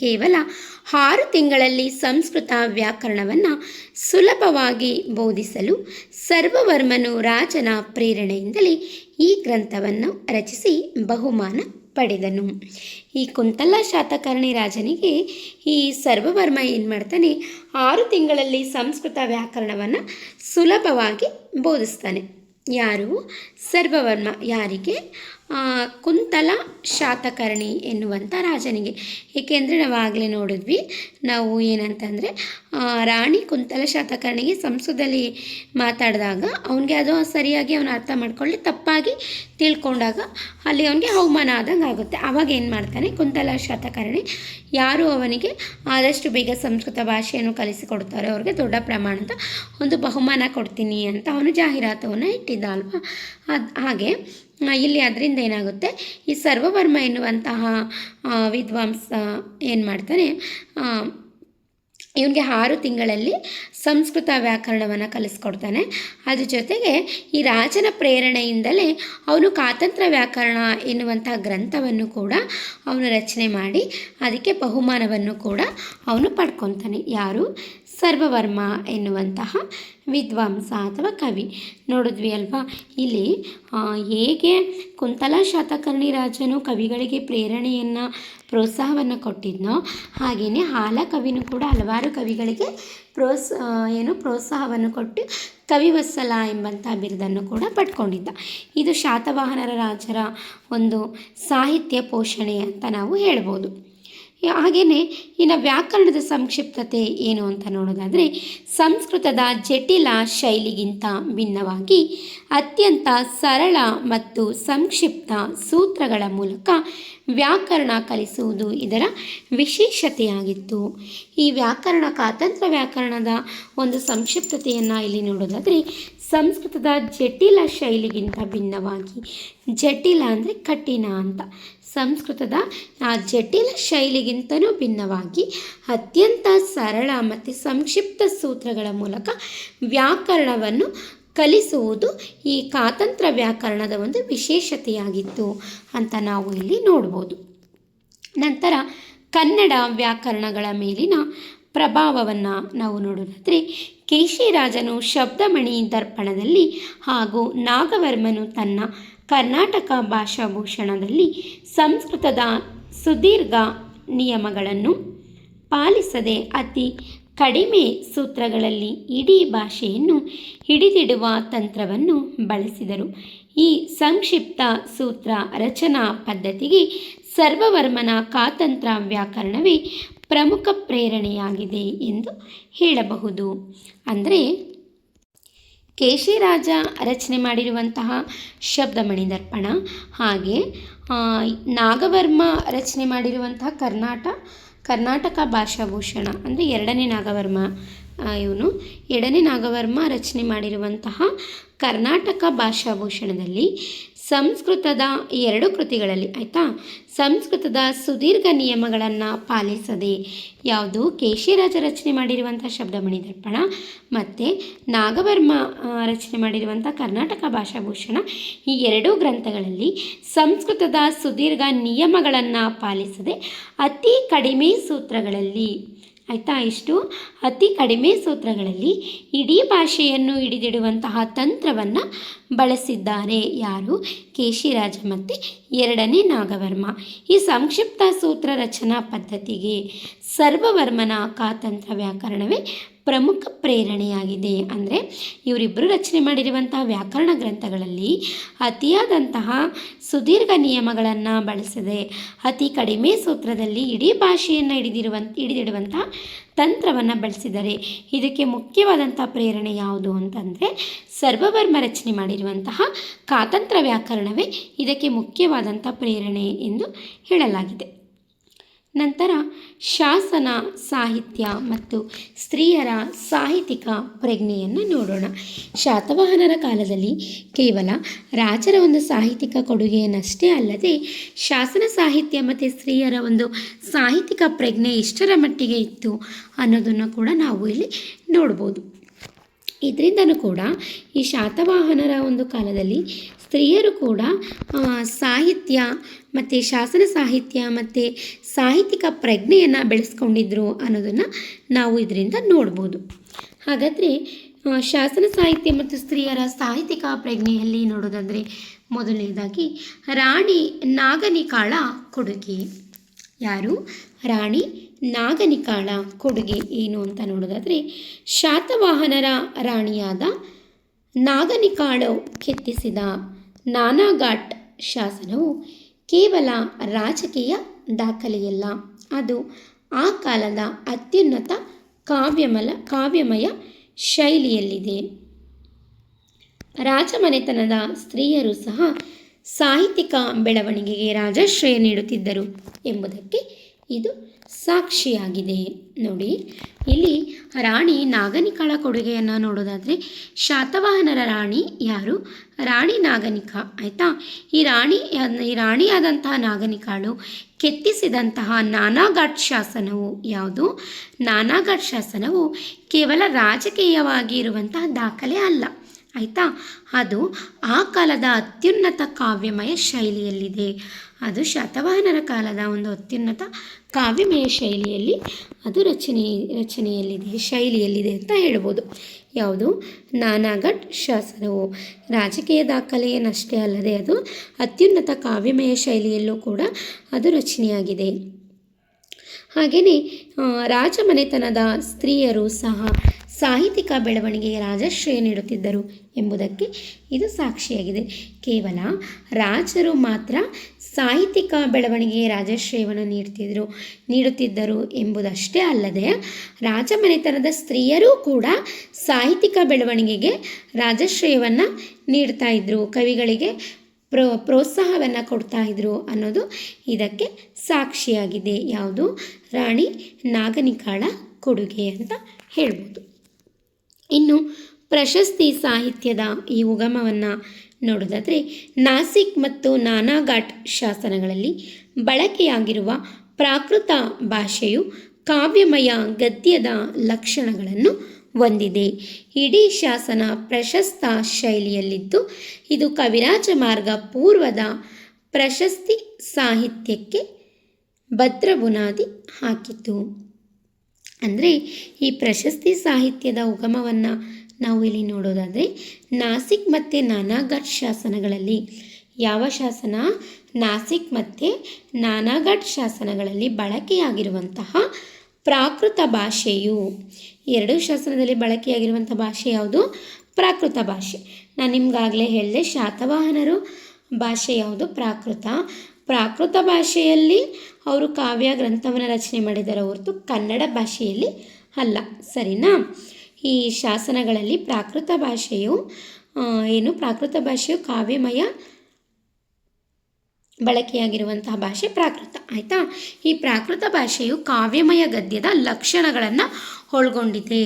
ಕೇವಲ 6 ತಿಂಗಳಲ್ಲಿ ಸಂಸ್ಕೃತ ವ್ಯಾಕರಣವನ್ನು ಸುಲಭವಾಗಿ ಬೋಧಿಸಲು ಸರ್ವವರ್ಮನು ರಾಜನ ಪ್ರೇರಣೆಯಿಂದಲೇ ಈ ಗ್ರಂಥವನ್ನು ರಚಿಸಿ ಬಹುಮಾನ ಪಡೆದನು. ಈ ಕುಂತಲ ಶಾತಕರ್ಣಿ ರಾಜನಿಗೆ ಈ ಸರ್ವವರ್ಮ ಏನು ಮಾಡ್ತಾನೆ, 6 ತಿಂಗಳಲ್ಲಿ ಸಂಸ್ಕೃತ ವ್ಯಾಕರಣವನ್ನು ಸುಲಭವಾಗಿ ಬೋಧಿಸ್ತಾನೆ. ಯಾರು? ಸರ್ವವರ್ಮ. ಯಾರಿಗೆ? ಕುಂತಲ ಶಾತಕರ್ಣಿ ಎನ್ನುವಂಥ ರಾಜನಿಗೆ. ಏಕೆಂದರೆ ನಾವು ಆಗಲೇ ನೋಡಿದ್ವಿ, ನಾವು ಏನಂತಂದರೆ ರಾಣಿ ಕುಂತಲ ಶಾತಕರ್ಣಿಗೆ ಸಂಸ್ಕೃತದಲ್ಲಿ ಮಾತಾಡಿದಾಗ ಅವನಿಗೆ ಅದು ಸರಿಯಾಗಿ ಅವನು ಅರ್ಥ ಮಾಡ್ಕೊಳ್ಳಿ ತಪ್ಪಾಗಿ ತಿಳ್ಕೊಂಡಾಗ ಅಲ್ಲಿ ಅವನಿಗೆ ಅವಮಾನ ಆದಂಗೆ ಆಗುತ್ತೆ. ಆವಾಗ ಏನು ಮಾಡ್ತಾನೆ ಕುಂತಲ ಶಾತಕರ್ಣಿ, ಯಾರು ಅವನಿಗೆ ಆದಷ್ಟು ಬೇಗ ಸಂಸ್ಕೃತ ಭಾಷೆಯನ್ನು ಕಲಿಸಿಕೊಡ್ತಾರೆ ಅವ್ರಿಗೆ ದೊಡ್ಡ ಪ್ರಮಾಣದ ಒಂದು ಬಹುಮಾನ ಕೊಡ್ತೀನಿ ಅಂತ ಅವನು ಜಾಹೀರಾತನ್ನು ಇಟ್ಟಿದ್ದ ಅಲ್ವಾ. ಹಾಗೆ ಇಲ್ಲಿ ಅದರಿಂದ ಏನಾಗುತ್ತೆ, ಈ ಸರ್ವವರ್ಮ ಎನ್ನುವಂತಹ ವಿದ್ವಾಂಸ ಏನು ಮಾಡ್ತಾನೆ, ಇವನಿಗೆ 6 ತಿಂಗಳಲ್ಲಿ ಸಂಸ್ಕೃತ ವ್ಯಾಕರಣವನ್ನು ಕಲಿಸ್ಕೊಡ್ತಾನೆ. ಅದ್ರ ಜೊತೆಗೆ ಈ ರಾಜನ ಪ್ರೇರಣೆಯಿಂದಲೇ ಅವನು ಕಾತಂತ್ರ ವ್ಯಾಕರಣ ಎನ್ನುವಂತಹ ಗ್ರಂಥವನ್ನು ಕೂಡ ಅವನು ರಚನೆ ಮಾಡಿ ಅದಕ್ಕೆ ಬಹುಮಾನವನ್ನು ಕೂಡ ಅವನು ಪಡ್ಕೊತಾನೆ. ಯಾರು? ಸರ್ವವರ್ಮ ಎನ್ನುವಂತಹ ವಿದ್ವಾಂಸ ಅಥವಾ ಕವಿ. ನೋಡಿದ್ವಿ ಅಲ್ವಾ ಇಲ್ಲಿ ಹೇಗೆ ಕುಂತಲ ಶಾತಕರ್ಣಿ ರಾಜನು ಕವಿಗಳಿಗೆ ಪ್ರೇರಣೆಯನ್ನು ಪ್ರೋತ್ಸಾಹವನ್ನು ಕೊಟ್ಟಿದ್ನೋ ಹಾಗೆಯೇ ಹಾಲ ಕವಿನೂ ಕೂಡ ಹಲವಾರು ಕವಿಗಳಿಗೆ ಪ್ರೋತ್ಸಾಹವನ್ನು ಕೊಟ್ಟು ಕವಿವತ್ಸಲ ಎಂಬಂಥ ಬಿರುದನ್ನು ಕೂಡ ಪಡ್ಕೊಂಡಿದ್ದ. ಇದು ಶಾತವಾಹನರ ರಾಜರ ಒಂದು ಸಾಹಿತ್ಯ ಪೋಷಣೆ ಅಂತ ನಾವು ಹೇಳ್ಬೋದು. ಹಾಗೆಯೇ ಇನ್ನು ವ್ಯಾಕರಣದ ಸಂಕ್ಷಿಪ್ತತೆ ಏನು ಅಂತ ನೋಡೋದಾದರೆ, ಸಂಸ್ಕೃತದ ಜಟಿಲ ಶೈಲಿಗಿಂತ ಭಿನ್ನವಾಗಿ ಅತ್ಯಂತ ಸರಳ ಮತ್ತು ಸಂಕ್ಷಿಪ್ತ ಸೂತ್ರಗಳ ಮೂಲಕ ವ್ಯಾಕರಣ ಕಲಿಸುವುದು ಇದರ ವಿಶೇಷತೆಯಾಗಿತ್ತು. ಈ ವ್ಯಾಕರಣ ಕಾತಂತ್ರ ವ್ಯಾಕರಣದ ಒಂದು ಸಂಕ್ಷಿಪ್ತತೆಯನ್ನು ಇಲ್ಲಿ ನೋಡೋದಾದರೆ, ಸಂಸ್ಕೃತದ ಜಟಿಲ ಶೈಲಿಗಿಂತ ಭಿನ್ನವಾಗಿ, ಜಟಿಲ ಅಂದರೆ ಕಠಿಣ ಅಂತ, ಸಂಸ್ಕೃತದ ಆ ಜಟಿಲ ಶೈಲಿಗಿಂತಲೂ ಭಿನ್ನವಾಗಿ ಅತ್ಯಂತ ಸರಳ ಮತ್ತು ಸಂಕ್ಷಿಪ್ತ ಸೂತ್ರಗಳ ಮೂಲಕ ವ್ಯಾಕರಣವನ್ನು ಕಲಿಸುವುದು ಈ ಕಾತಂತ್ರ ವ್ಯಾಕರಣದ ಒಂದು ವಿಶೇಷತೆಯಾಗಿತ್ತು ಅಂತ ನಾವು ಇಲ್ಲಿ ನೋಡ್ಬೋದು. ನಂತರ ಕನ್ನಡ ವ್ಯಾಕರಣಗಳ ಮೇಲಿನ ಪ್ರಭಾವವನ್ನು ನಾವು ನೋಡೋದಾದರೆ, ಕೇಶಿರಾಜನು ಶಬ್ದಮಣಿ ದರ್ಪಣದಲ್ಲಿ ಹಾಗೂ ನಾಗವರ್ಮನು ತನ್ನ ಕರ್ನಾಟಕ ಭಾಷಾಭೂಷಣದಲ್ಲಿ ಸಂಸ್ಕೃತದ ಸುದೀರ್ಘ ನಿಯಮಗಳನ್ನು ಪಾಲಿಸದೆ ಅತಿ ಕಡಿಮೆ ಸೂತ್ರಗಳಲ್ಲಿ ಇಡೀ ಭಾಷೆಯನ್ನು ಹಿಡಿದಿಡುವ ತಂತ್ರವನ್ನು ಬಳಸಿದರು. ಈ ಸಂಕ್ಷಿಪ್ತ ಸೂತ್ರ ರಚನಾ ಪದ್ಧತಿಗೆ ಸರ್ವವರ್ಮನ ಕಾತಂತ್ರ ವ್ಯಾಕರಣವೇ ಪ್ರಮುಖ ಪ್ರೇರಣೆಯಾಗಿದೆ ಎಂದು ಹೇಳಬಹುದು. ಅಂದರೆ ಕೇಶಿರಾಜ ರಚನೆ ಮಾಡಿರುವಂತಹ ಶಬ್ದಮಣಿ ದರ್ಪಣ, ಹಾಗೆ ನಾಗವರ್ಮ ರಚನೆ ಮಾಡಿರುವಂತಹ ಕರ್ನಾಟಕ ಭಾಷಾಭೂಷಣ ಅಂದರೆ ಎರಡನೇ ನಾಗವರ್ಮ ರಚನೆ ಮಾಡಿರುವಂತಹ ಕರ್ನಾಟಕ ಭಾಷಾಭೂಷಣದಲ್ಲಿ ಸಂಸ್ಕೃತದ 2 ಕೃತಿಗಳಲ್ಲಿ ಸಂಸ್ಕೃತದ ಸುದೀರ್ಘ ನಿಯಮಗಳನ್ನು ಪಾಲಿಸದೆ, ಯಾವುದು ಕೇಶಿರಾಜ ರಚನೆ ಮಾಡಿರುವಂಥ ಶಬ್ದಮಣಿ ದರ್ಪಣ ಮತ್ತು ನಾಗವರ್ಮ ರಚನೆ ಮಾಡಿರುವಂಥ ಕರ್ನಾಟಕ ಭಾಷಾಭೂಷಣ, ಈ 2 ಗ್ರಂಥಗಳಲ್ಲಿ ಸಂಸ್ಕೃತದ ಸುದೀರ್ಘ ನಿಯಮಗಳನ್ನು ಪಾಲಿಸದೆ ಅತಿ ಕಡಿಮೆ ಸೂತ್ರಗಳಲ್ಲಿ ಆಯಿತಾ. ಇಷ್ಟು ಅತಿ ಕಡಿಮೆ ಸೂತ್ರಗಳಲ್ಲಿ ಇಡೀ ಭಾಷೆಯನ್ನು ಹಿಡಿದಿಡುವಂತಹ ತಂತ್ರವನ್ನು ಬಳಸಿದ್ದಾರೆ ಯಾರು? ಕೇಶಿರಾಜ ಮತ್ತು ಎರಡನೇ ನಾಗವರ್ಮ. ಈ ಸಂಕ್ಷಿಪ್ತ ಸೂತ್ರ ರಚನಾ ಪದ್ಧತಿಗೆ ಸರ್ವವರ್ಮನ ಕಾತಂತ್ರ ವ್ಯಾಕರಣವೇ ಪ್ರಮುಖ ಪ್ರೇರಣೆಯಾಗಿದೆ. ಅಂದರೆ ಇವರಿಬ್ಬರು ರಚನೆ ಮಾಡಿರುವಂತಹ ವ್ಯಾಕರಣ ಗ್ರಂಥಗಳಲ್ಲಿ ಅತಿಯಾದಂತಹ ಸುದೀರ್ಘ ನಿಯಮಗಳನ್ನು ಬಳಸದೆ ಅತಿ ಕಡಿಮೆ ಸೂತ್ರದಲ್ಲಿ ಇಡೀ ಭಾಷೆಯನ್ನು ಹಿಡಿದಿಡುವಂತಹ ತಂತ್ರವನ್ನು ಬಳಸಿದ್ದಾರೆ. ಇದಕ್ಕೆ ಮುಖ್ಯವಾದಂಥ ಪ್ರೇರಣೆ ಯಾವುದು ಅಂತಂದರೆ ಸರ್ವವರ್ಮ ರಚನೆ ಮಾಡಿರುವಂತಹ ಕಾತಂತ್ರ ವ್ಯಾಕರಣವೇ ಇದಕ್ಕೆ ಮುಖ್ಯವಾದಂಥ ಪ್ರೇರಣೆ ಎಂದು ಹೇಳಲಾಗಿದೆ. ನಂತರ ಶಾಸನ ಸಾಹಿತ್ಯ ಮತ್ತು ಸ್ತ್ರೀಯರ ಸಾಹಿತ್ಯಿಕ ಪ್ರಜ್ಞೆಯನ್ನು ನೋಡೋಣ. ಶಾತವಾಹನರ ಕಾಲದಲ್ಲಿ ಕೇವಲ ರಾಜರ ಒಂದು ಸಾಹಿತ್ಯಿಕ ಕೊಡುಗೆಯನ್ನಷ್ಟೇ ಅಲ್ಲದೆ ಶಾಸನ ಸಾಹಿತ್ಯ ಮತ್ತು ಸ್ತ್ರೀಯರ ಒಂದು ಸಾಹಿತ್ಯಿಕ ಪ್ರಜ್ಞೆ ಎಷ್ಟರ ಮಟ್ಟಿಗೆ ಇತ್ತು ಅನ್ನೋದನ್ನು ಕೂಡ ನಾವು ಇಲ್ಲಿ ನೋಡ್ಬೋದು. ಇದರಿಂದನೂ ಕೂಡ ಈ ಶಾತವಾಹನರ ಒಂದು ಕಾಲದಲ್ಲಿ ಸ್ತ್ರೀಯರು ಕೂಡ ಸಾಹಿತ್ಯ ಮತ್ತು ಶಾಸನ ಸಾಹಿತ್ಯ ಮತ್ತು ಸಾಹಿತ್ಯಿಕ ಪ್ರಜ್ಞೆಯನ್ನು ಬೆಳೆಸ್ಕೊಂಡಿದ್ರು ಅನ್ನೋದನ್ನು ನಾವು ಇದರಿಂದ ನೋಡ್ಬೋದು. ಹಾಗಾದರೆ ಶಾಸನ ಸಾಹಿತ್ಯ ಮತ್ತು ಸ್ತ್ರೀಯರ ಸಾಹಿತ್ಯಿಕ ಪ್ರಜ್ಞೆಯಲ್ಲಿ ನೋಡೋದಾದರೆ ಮೊದಲನೇದಾಗಿ ರಾಣಿ ನಾಗನಿಕಾಳ ಕೊಡುಗೆ. ಯಾರು? ರಾಣಿ ನಾಗನಿಕಾಳ ಕೊಡುಗೆ ಏನು ಅಂತ ನೋಡೋದಾದರೆ ಶಾತವಾಹನರ ರಾಣಿಯಾದ ನಾಗನಿಕಾಳು ಕೆತ್ತಿಸಿದ ನಾನಾಘಾಟ್ ಶಾಸನವು ಕೇವಲ ರಾಜಕೀಯ ದಾಖಲೆಯಲ್ಲ, ಅದು ಆ ಕಾಲದ ಅತ್ಯುನ್ನತ ಕಾವ್ಯಮಯ ಶೈಲಿಯಲ್ಲಿದೆ. ರಾಜಮನೆತನದ ಸ್ತ್ರೀಯರು ಸಹ ಸಾಹಿತ್ಯಿಕ ಬೆಳವಣಿಗೆಗೆ ರಾಜಾಶ್ರಯ ನೀಡುತ್ತಿದ್ದರು ಎಂಬುದಕ್ಕೆ ಇದು ಸಾಕ್ಷಿಯಾಗಿದೆ. ನೋಡಿ, ಇಲ್ಲಿ ರಾಣಿ ನಾಗನಿಕಾಳ ಕೊಡುಗೆಯನ್ನು ನೋಡೋದಾದರೆ ಶಾತವಾಹನರ ರಾಣಿ ಯಾರು? ರಾಣಿ ನಾಗನಿಕ. ಆಯಿತಾ. ಈ ರಾಣಿಯಾದಂತಹ ನಾಗನಿಕಾಳು ಕೆತ್ತಿಸಿದಂತಹ ನಾನಾಘಾಟ್ ಶಾಸನವು ಯಾವುದು? ನಾನಾಘಾಟ್ ಶಾಸನವು ಕೇವಲ ರಾಜಕೀಯವಾಗಿ ಇರುವಂತಹ ದಾಖಲೆ ಅಲ್ಲ, ಆಯಿತಾ. ಅದು ಆ ಕಾಲದ ಅತ್ಯುನ್ನತ ಕಾವ್ಯಮಯ ಶೈಲಿಯಲ್ಲಿದೆ. ಅದು ಶಾತವಾಹನರ ಕಾಲದ ಒಂದು ಅತ್ಯುನ್ನತ ಕಾವ್ಯಮಯ ಶೈಲಿಯಲ್ಲಿ ಅದು ರಚನೆಯಲ್ಲಿದೆ, ಶೈಲಿಯಲ್ಲಿದೆ ಅಂತ ಹೇಳ್ಬೋದು. ಯಾವುದು? ನಾನಾಘಾಟ್ ಶಾಸನವು ರಾಜಕೀಯ ದಾಖಲೆಯನ್ನಷ್ಟೇ ಅಲ್ಲದೆ ಅದು ಅತ್ಯುನ್ನತ ಕಾವ್ಯಮಯ ಶೈಲಿಯಲ್ಲೂ ಕೂಡ ಅದು ರಚನೆಯಾಗಿದೆ. ಹಾಗೆಯೇ ರಾಜಮನೆತನದ ಸ್ತ್ರೀಯರು ಸಹ ಸಾಹಿತ್ಯಿಕ ಬೆಳವಣಿಗೆಗೆ ರಾಜಾಶ್ರಯ ನೀಡುತ್ತಿದ್ದರು ಎಂಬುದಕ್ಕೆ ಇದು ಸಾಕ್ಷಿಯಾಗಿದೆ. ಕೇವಲ ರಾಜರು ಮಾತ್ರ ಸಾಹಿತ್ಯಿಕ ಬೆಳವಣಿಗೆಗೆ ರಾಜಾಶ್ರಯವನ್ನು ನೀಡುತ್ತಿದ್ದರು ಎಂಬುದಷ್ಟೇ ಅಲ್ಲದೆ ರಾಜಮನೆತನದ ಸ್ತ್ರೀಯರೂ ಕೂಡ ಸಾಹಿತ್ಯಿಕ ಬೆಳವಣಿಗೆಗೆ ರಾಜಾಶ್ರಯವನ್ನು ನೀಡ್ತಾ ಇದ್ದರು, ಕವಿಗಳಿಗೆ ಪ್ರೋತ್ಸಾಹವನ್ನು ಕೊಡ್ತಾ ಇದ್ರು ಅನ್ನೋದು ಇದಕ್ಕೆ ಸಾಕ್ಷಿಯಾಗಿದೆ. ಯಾವುದು? ರಾಣಿ ನಾಗನಿಕಾಳ ಕೊಡುಗೆ ಅಂತ ಹೇಳ್ಬೋದು. ಇನ್ನು ಪ್ರಶಸ್ತಿ ಸಾಹಿತ್ಯದ ಈ ಉಗಮವನ್ನು ನೋಡೋದಾದರೆ ನಾಸಿಕ್ ಮತ್ತು ನಾನಾಘಾಟ್ ಶಾಸನಗಳಲ್ಲಿ ಬಳಕೆಯಾಗಿರುವ ಪ್ರಾಕೃತ ಭಾಷೆಯು ಕಾವ್ಯಮಯ ಗದ್ಯದ ಲಕ್ಷಣಗಳನ್ನು ಹೊಂದಿದೆ. ಇಡೀ ಶಾಸನ ಪ್ರಶಸ್ತ ಶೈಲಿಯಲ್ಲಿದ್ದು ಇದು ಕವಿರಾಜ ಮಾರ್ಗ ಪೂರ್ವದ ಪ್ರಶಸ್ತಿ ಸಾಹಿತ್ಯಕ್ಕೆ ಭದ್ರ ಬುನಾದಿ ಹಾಕಿತು. ಅಂದರೆ ಈ ಪ್ರಶಸ್ತಿ ಸಾಹಿತ್ಯದ ಉಗಮವನ್ನು ನಾವು ಇಲ್ಲಿ ನೋಡೋದಾದರೆ ನಾಸಿಕ್ ಮತ್ತು ನಾನಾಘಾಟ್ ಶಾಸನಗಳಲ್ಲಿ ಯಾವ ಶಾಸನ? ನಾಸಿಕ್ ಮತ್ತು ನಾನಾಘಾಟ್ ಶಾಸನಗಳಲ್ಲಿ ಬಳಕೆಯಾಗಿರುವಂತಹ ಪ್ರಾಕೃತ ಭಾಷೆಯು, ಎರಡೂ ಶಾಸನದಲ್ಲಿ ಬಳಕೆಯಾಗಿರುವಂಥ ಭಾಷೆ ಯಾವುದು? ಪ್ರಾಕೃತ ಭಾಷೆ. ನಾನು ನಿಮ್ಗಾಗಲೇ ಹೇಳಿದೆ, ಶಾತವಾಹನರು ಭಾಷೆ ಯಾವುದು? ಪ್ರಾಕೃತ ಭಾಷೆಯಲ್ಲಿ ಅವರು ಕಾವ್ಯ ಗ್ರಂಥವನ್ನು ರಚನೆ ಮಾಡಿದ್ದಾರೆ ಹೊರತು ಕನ್ನಡ ಭಾಷೆಯಲ್ಲಿ ಅಲ್ಲ, ಸರಿನಾ? ಈ ಶಾಸನಗಳಲ್ಲಿ ಪ್ರಾಕೃತ ಭಾಷೆಯು ಕಾವ್ಯಮಯ ಬಳಕೆಯಾಗಿರುವಂತಹ ಭಾಷೆ ಪ್ರಾಕೃತ, ಆಯಿತಾ. ಈ ಪ್ರಾಕೃತ ಭಾಷೆಯು ಕಾವ್ಯಮಯ ಗದ್ಯದ ಲಕ್ಷಣಗಳನ್ನು ಒಳಗೊಂಡಿದೆ.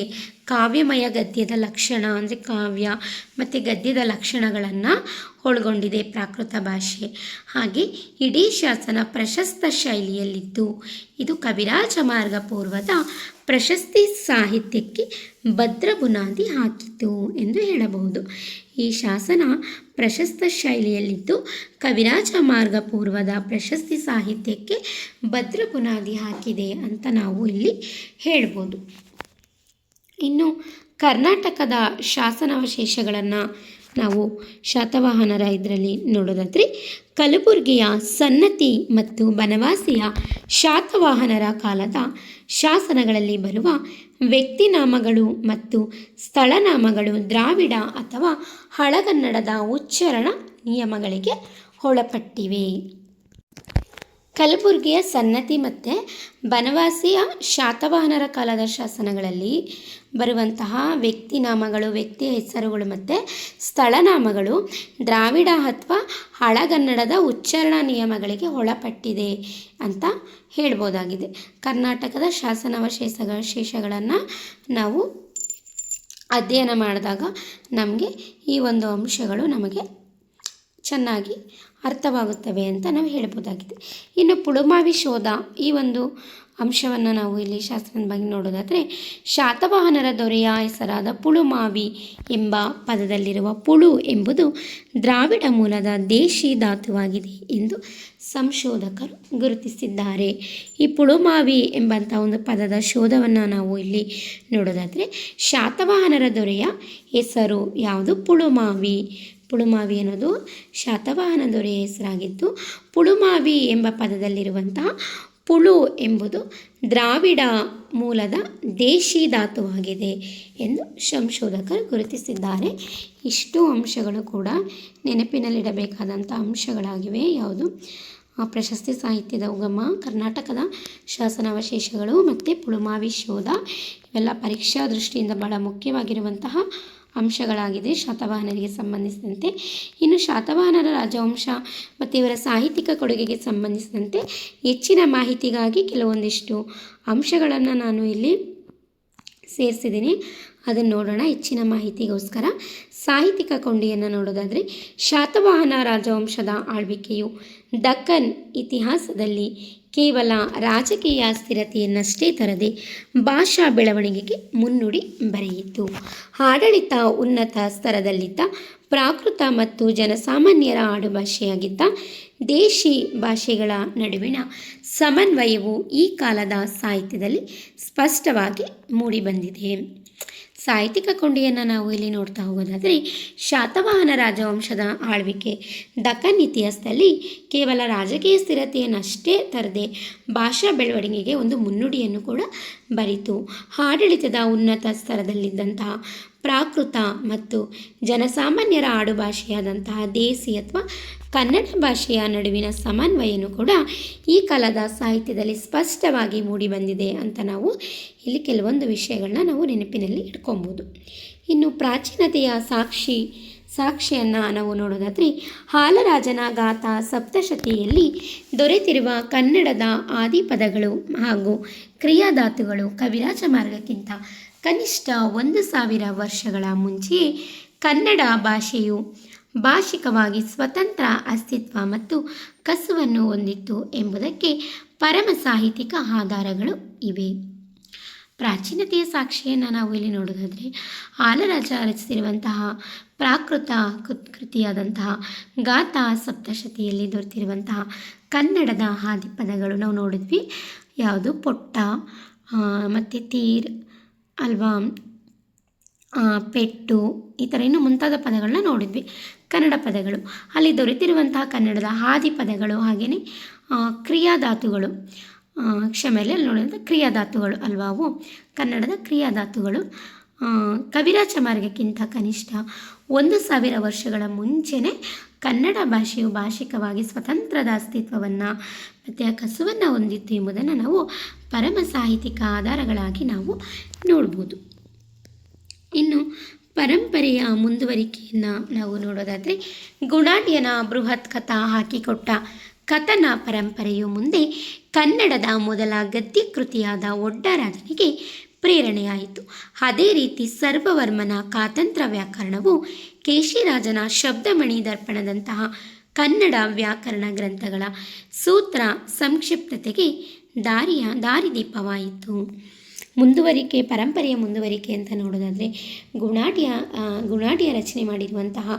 ಕಾವ್ಯಮಯ ಗದ್ಯದ ಲಕ್ಷಣ ಅಂದರೆ ಕಾವ್ಯ ಮತ್ತು ಗದ್ಯದ ಲಕ್ಷಣಗಳನ್ನು ಒಳಗೊಂಡಿದೆ ಪ್ರಾಕೃತ ಭಾಷೆ. ಹಾಗೆ ಇಡೀ ಶಾಸನ ಪ್ರಶಸ್ತ ಶೈಲಿಯಲ್ಲಿದ್ದು ಇದು ಕವಿರಾಜ ಮಾರ್ಗ ಪೂರ್ವದ ಪ್ರಶಸ್ತಿ ಸಾಹಿತ್ಯಕ್ಕೆ ಭದ್ರ ಬುನಾದಿ ಹಾಕಿತು ಎಂದು ಹೇಳಬಹುದು. ಈ ಶಾಸನ ಪ್ರಶಸ್ತ ಶೈಲಿಯಲ್ಲಿದ್ದು ಕವಿರಾಜ ಮಾರ್ಗ ಪೂರ್ವದ ಪ್ರಶಸ್ತಿ ಸಾಹಿತ್ಯಕ್ಕೆ ಭದ್ರ ಬುನಾದಿ ಹಾಕಿದೆ ಅಂತ ನಾವು ಇಲ್ಲಿ ಹೇಳ್ಬೋದು. ಇನ್ನು ಕರ್ನಾಟಕದ ಶಾಸನಾವಶೇಷಗಳನ್ನು ನಾವು ಶಾತವಾಹನರ ಇದರಲ್ಲಿ ನೋಡೋದಾದರೆ ಕಲಬುರಗಿಯ ಸನ್ನತಿ ಮತ್ತು ಬನವಾಸಿಯ ಶಾತವಾಹನರ ಕಾಲದ ಶಾಸನಗಳಲ್ಲಿ ಬರುವ ವ್ಯಕ್ತಿನಾಮಗಳು ಮತ್ತು ಸ್ಥಳನಾಮಗಳು ದ್ರಾವಿಡ ಅಥವಾ ಹಳಗನ್ನಡದ ಉಚ್ಚಾರಣ ನಿಯಮಗಳಿಗೆ ಒಳಪಟ್ಟಿವೆ. ಕಲಬುರಗಿಯ ಸನ್ನತಿ ಮತ್ತು ಬನವಾಸಿಯ ಶಾತವಾಹನರ ಕಾಲದ ಶಾಸನಗಳಲ್ಲಿ ಬರುವಂತಹ ವ್ಯಕ್ತಿನಾಮಗಳು, ವ್ಯಕ್ತಿಯ ಹೆಸರುಗಳು ಮತ್ತು ಸ್ಥಳನಾಮಗಳು ದ್ರಾವಿಡ ಅಥವಾ ಹಳಗನ್ನಡದ ಉಚ್ಚಾರಣಾ ನಿಯಮಗಳಿಗೆ ಒಳಪಟ್ಟಿದೆ ಅಂತ ಹೇಳ್ಬೋದಾಗಿದೆ. ಕರ್ನಾಟಕದ ಶಾಸನಾವಶೇಷಗಳನ್ನು ನಾವು ಅಧ್ಯಯನ ಮಾಡಿದಾಗ ನಮಗೆ ಈ ಒಂದು ಅಂಶಗಳು ನಮಗೆ ಚೆನ್ನಾಗಿ ಅರ್ಥವಾಗುತ್ತವೆ ಅಂತ ನಾವು ಹೇಳ್ಬೋದಾಗಿದೆ. ಇನ್ನು ಪುಳುಮಾವಿ ಶೋಧ ಈ ಒಂದು ಅಂಶವನ್ನು ನಾವು ಇಲ್ಲಿ ಶಾಸ್ತ್ರದ ಬಗ್ಗೆ ನೋಡೋದಾದರೆ ಶಾತವಾಹನರ ದೊರೆಯ ಹೆಸರಾದ ಪುಳುಮಾವಿ ಎಂಬ ಪದದಲ್ಲಿರುವ ಪುಳು ಎಂಬುದು ದ್ರಾವಿಡ ಮೂಲದ ದೇಶಿ ಧಾತುವಾಗಿದೆ ಎಂದು ಸಂಶೋಧಕರು ಗುರುತಿಸಿದ್ದಾರೆ. ಈ ಪುಳುಮಾವಿ ಎಂಬಂಥ ಒಂದು ಪದದ ಶೋಧವನ್ನು ನಾವು ಇಲ್ಲಿ ನೋಡೋದಾದರೆ ಶಾತವಾಹನರ ದೊರೆಯ ಹೆಸರು ಯಾವುದು? ಪುಳುಮಾವಿ. ಪುಳುಮಾವಿ ಅನ್ನೋದು ಶಾತವಾಹನ ದೊರೆಯ ಹೆಸರಾಗಿದ್ದು ಪುಳುಮಾವಿ ಎಂಬ ಪದದಲ್ಲಿರುವಂತಹ ಪುಳು ಎಂಬುದು ದ್ರಾವಿಡ ಮೂಲದ ದೇಶಿ ಧಾತುವಾಗಿದೆ ಎಂದು ಸಂಶೋಧಕರು ಗುರುತಿಸಿದ್ದಾರೆ. ಇಷ್ಟು ಅಂಶಗಳು ಕೂಡ ನೆನಪಿನಲ್ಲಿಡಬೇಕಾದಂಥ ಅಂಶಗಳಾಗಿವೆ. ಯಾವುದು? ಪ್ರಶಸ್ತಿ ಸಾಹಿತ್ಯದ ಉಗಮ, ಕರ್ನಾಟಕದ ಶಾಸನಾವಶೇಷಗಳು ಮತ್ತು ಪುಳುಮಾವಿ ಶೋಧ ಇವೆಲ್ಲ ಪರೀಕ್ಷಾ ದೃಷ್ಟಿಯಿಂದ ಬಹಳ ಮುಖ್ಯವಾಗಿರುವಂತಹ ಅಂಶಗಳಾಗಿದೆ ಶಾತವಾಹನರಿಗೆ ಸಂಬಂಧಿಸಿದಂತೆ. ಇನ್ನು ಶಾತವಾಹನರ ರಾಜವಂಶ ಮತ್ತು ಇವರ ಸಾಹಿತ್ಯಿಕ ಕೊಡುಗೆಗೆ ಸಂಬಂಧಿಸಿದಂತೆ ಹೆಚ್ಚಿನ ಮಾಹಿತಿಗಾಗಿ ಕೆಲವೊಂದಿಷ್ಟು ಅಂಶಗಳನ್ನು ನಾನು ಇಲ್ಲಿ ಸೇರಿಸಿದ್ದೀನಿ. ಅದನ್ನು ನೋಡೋಣ. ಹೆಚ್ಚಿನ ಮಾಹಿತಿಗೋಸ್ಕರ ಸಾಹಿತ್ಯಿಕ ಕೊಂಡಿಯನ್ನು ನೋಡೋದಾದರೆ ಶಾತವಾಹನ ರಾಜವಂಶದ ಆಳ್ವಿಕೆಯು ದಕ್ಕನ್ ಇತಿಹಾಸದಲ್ಲಿ ಕೇವಲ ರಾಜಕೀಯ ಸ್ಥಿರತೆಯನ್ನಷ್ಟೇ ತರದೆ ಭಾಷಾ ಬೆಳವಣಿಗೆಗೆ ಮುನ್ನುಡಿ ಬರೆಯಿತು. ಆಡಳಿತ ಉನ್ನತ ಸ್ತರದಲ್ಲಿದ್ದ ಪ್ರಾಕೃತ ಮತ್ತು ಜನಸಾಮಾನ್ಯರ ಆಡುಭಾಷೆಯಾಗಿದ್ದ ದೇಶಿ ಭಾಷೆಗಳ ನಡುವಿನ ಸಮನ್ವಯವು ಈ ಕಾಲದ ಸಾಹಿತ್ಯದಲ್ಲಿ ಸ್ಪಷ್ಟವಾಗಿ ಮೂಡಿಬಂದಿದೆ. ಸಾಹಿತ್ಯಿಕ ಕೊಂಡಿಯನ್ನು ನಾವು ಇಲ್ಲಿ ನೋಡ್ತಾ ಹೋಗೋದಾದರೆ ಶಾತವಾಹನ ರಾಜವಂಶದ ಆಳ್ವಿಕೆ ದಕ್ಕನ್ ಇತಿಹಾಸದಲ್ಲಿ ಕೇವಲ ರಾಜಕೀಯ ಸ್ಥಿರತೆಯನ್ನಷ್ಟೇ ತರದೆ ಭಾಷಾ ಬೆಳವಣಿಗೆಗೆ ಒಂದು ಮುನ್ನುಡಿಯನ್ನು ಕೂಡ ಬರಿತು. ಆಡಳಿತದ ಉನ್ನತ ಸ್ತರದಲ್ಲಿದ್ದಂತಹ ಪ್ರಾಕೃತ ಮತ್ತು ಜನಸಾಮಾನ್ಯರ ಆಡುಭಾಷೆಯಾದಂತಹ ದೇಸಿ ಅಥವಾ ಕನ್ನಡ ಭಾಷೆಯ ನಡುವಿನ ಸಮನ್ವಯನೂ ಕೂಡ ಈ ಕಾಲದ ಸಾಹಿತ್ಯದಲ್ಲಿ ಸ್ಪಷ್ಟವಾಗಿ ಮೂಡಿಬಂದಿದೆ ಅಂತ ನಾವು ಇಲ್ಲಿ ಕೆಲವೊಂದು ವಿಷಯಗಳನ್ನ ನಾವು ನೆನಪಿನಲ್ಲಿ ಇಟ್ಕೊಬೋದು. ಇನ್ನು ಪ್ರಾಚೀನತೆಯ ಸಾಕ್ಷಿಯನ್ನು ನಾವು ನೋಡೋದಾದರೆ ಹಾಲರಾಜನ ಗಾಥಾ ಸಪ್ತಶತಿಯಲ್ಲಿ ದೊರೆತಿರುವ ಕನ್ನಡದ ಆದಿಪದಗಳು ಹಾಗೂ ಕ್ರಿಯಾಧಾತುಗಳು ಕವಿರಾಜ ಮಾರ್ಗಕ್ಕಿಂತ ಕನಿಷ್ಠ 1000 ವರ್ಷಗಳ ಮುಂಚೆಯೇ ಕನ್ನಡ ಭಾಷೆಯು ಭಾಷಿಕವಾಗಿ ಸ್ವತಂತ್ರ ಅಸ್ತಿತ್ವ ಮತ್ತು ಕಸುವನ್ನು ಹೊಂದಿತ್ತು ಎಂಬುದಕ್ಕೆ ಪರಮ ಸಾಹಿತ್ಯಿಕ ಆಧಾರಗಳು ಇವೆ. ಪ್ರಾಚೀನತೆಯ ಸಾಕ್ಷಿಯನ್ನು ನಾವು ಇಲ್ಲಿ ನೋಡೋದಾದರೆ ಹಾಲರಾಜ ರಚಿಸಿರುವಂತಹ ಪ್ರಾಕೃತ ಕೃತಿಯಾದಂತಹ ಗಾಥಾ ಸಪ್ತಶತಿಯಲ್ಲಿ ದೊರೆತಿರುವಂತಹ ಕನ್ನಡದ ಆದಿಪದಗಳು ನಾವು ನೋಡಿದ್ವಿ. ಯಾವುದು? ಪೊಟ್ಟ ಮತ್ತು ತೀರ್ ಅಲ್ವಾ, ಪೆಟ್ಟು, ಈ ಥರ ಇನ್ನೂ ಮುಂತಾದ ಪದಗಳನ್ನ ನೋಡಿದ್ವಿ. ಕನ್ನಡ ಪದಗಳು ಅಲ್ಲಿ ದೊರೆತಿರುವಂತಹ ಕನ್ನಡದ ಆದಿಪದಗಳು ಹಾಗೆಯೇ ಕ್ರಿಯಾಧಾತುಗಳು, ಕ್ಷಮೆಯಲ್ಲಿ ನೋಡಿದಂಥ ಕ್ರಿಯಾಧಾತುಗಳು ಅಲ್ವಾ, ಅವು ಕನ್ನಡದ ಕ್ರಿಯಾಧಾತುಗಳು ಕವಿರಾಜ ಮಾರ್ಗಕ್ಕಿಂತ ಕನಿಷ್ಠ 1000 ವರ್ಷಗಳ ಮುಂಚೆನೇ ಕನ್ನಡ ಭಾಷೆಯು ಭಾಷಿಕವಾಗಿ ಸ್ವತಂತ್ರದ ಅಸ್ತಿತ್ವವನ್ನು ಮತ್ತು ಆ ಕಸುವನ್ನು ಹೊಂದಿತ್ತು ಎಂಬುದನ್ನು ನಾವು ಪರಮ ಸಾಹಿತ್ಯಿಕ ಆಧಾರಗಳಾಗಿ ನಾವು ನೋಡ್ಬೋದು. ಇನ್ನು ಪರಂಪರೆಯ ಮುಂದುವರಿಕೆಯನ್ನು ನಾವು ನೋಡೋದಾದರೆ ಗುಣಾಢ್ಯನ ಬೃಹತ್ ಕಥಾ ಹಾಕಿಕೊಟ್ಟ ಕಥನ ಪರಂಪರೆಯು ಮುಂದೆ ಕನ್ನಡದ ಮೊದಲ ಗದ್ಯ ಕೃತಿಯಾದ ಒಡ್ಡರಾಜನಿಗೆ ಪ್ರೇರಣೆಯಾಯಿತು. ಅದೇ ರೀತಿ ಸರ್ವವರ್ಮನ ಕಾತಂತ್ರ ವ್ಯಾಕರಣವು ಕೇಶಿರಾಜನ ಶಬ್ದಮಣಿ ದರ್ಪಣದಂತಹ ಕನ್ನಡ ವ್ಯಾಕರಣ ಗ್ರಂಥಗಳ ಸೂತ್ರ ಸಂಕ್ಷಿಪ್ತತೆಗೆ ದಾರಿದೀಪವಾಯಿತು. ಮುಂದುವರಿಕೆ, ಪರಂಪರೆಯ ಮುಂದುವರಿಕೆ ಅಂತ ನೋಡೋದಾದರೆ ಗುಣಾಟಿಯ ರಚನೆ ಮಾಡಿರುವಂತಹ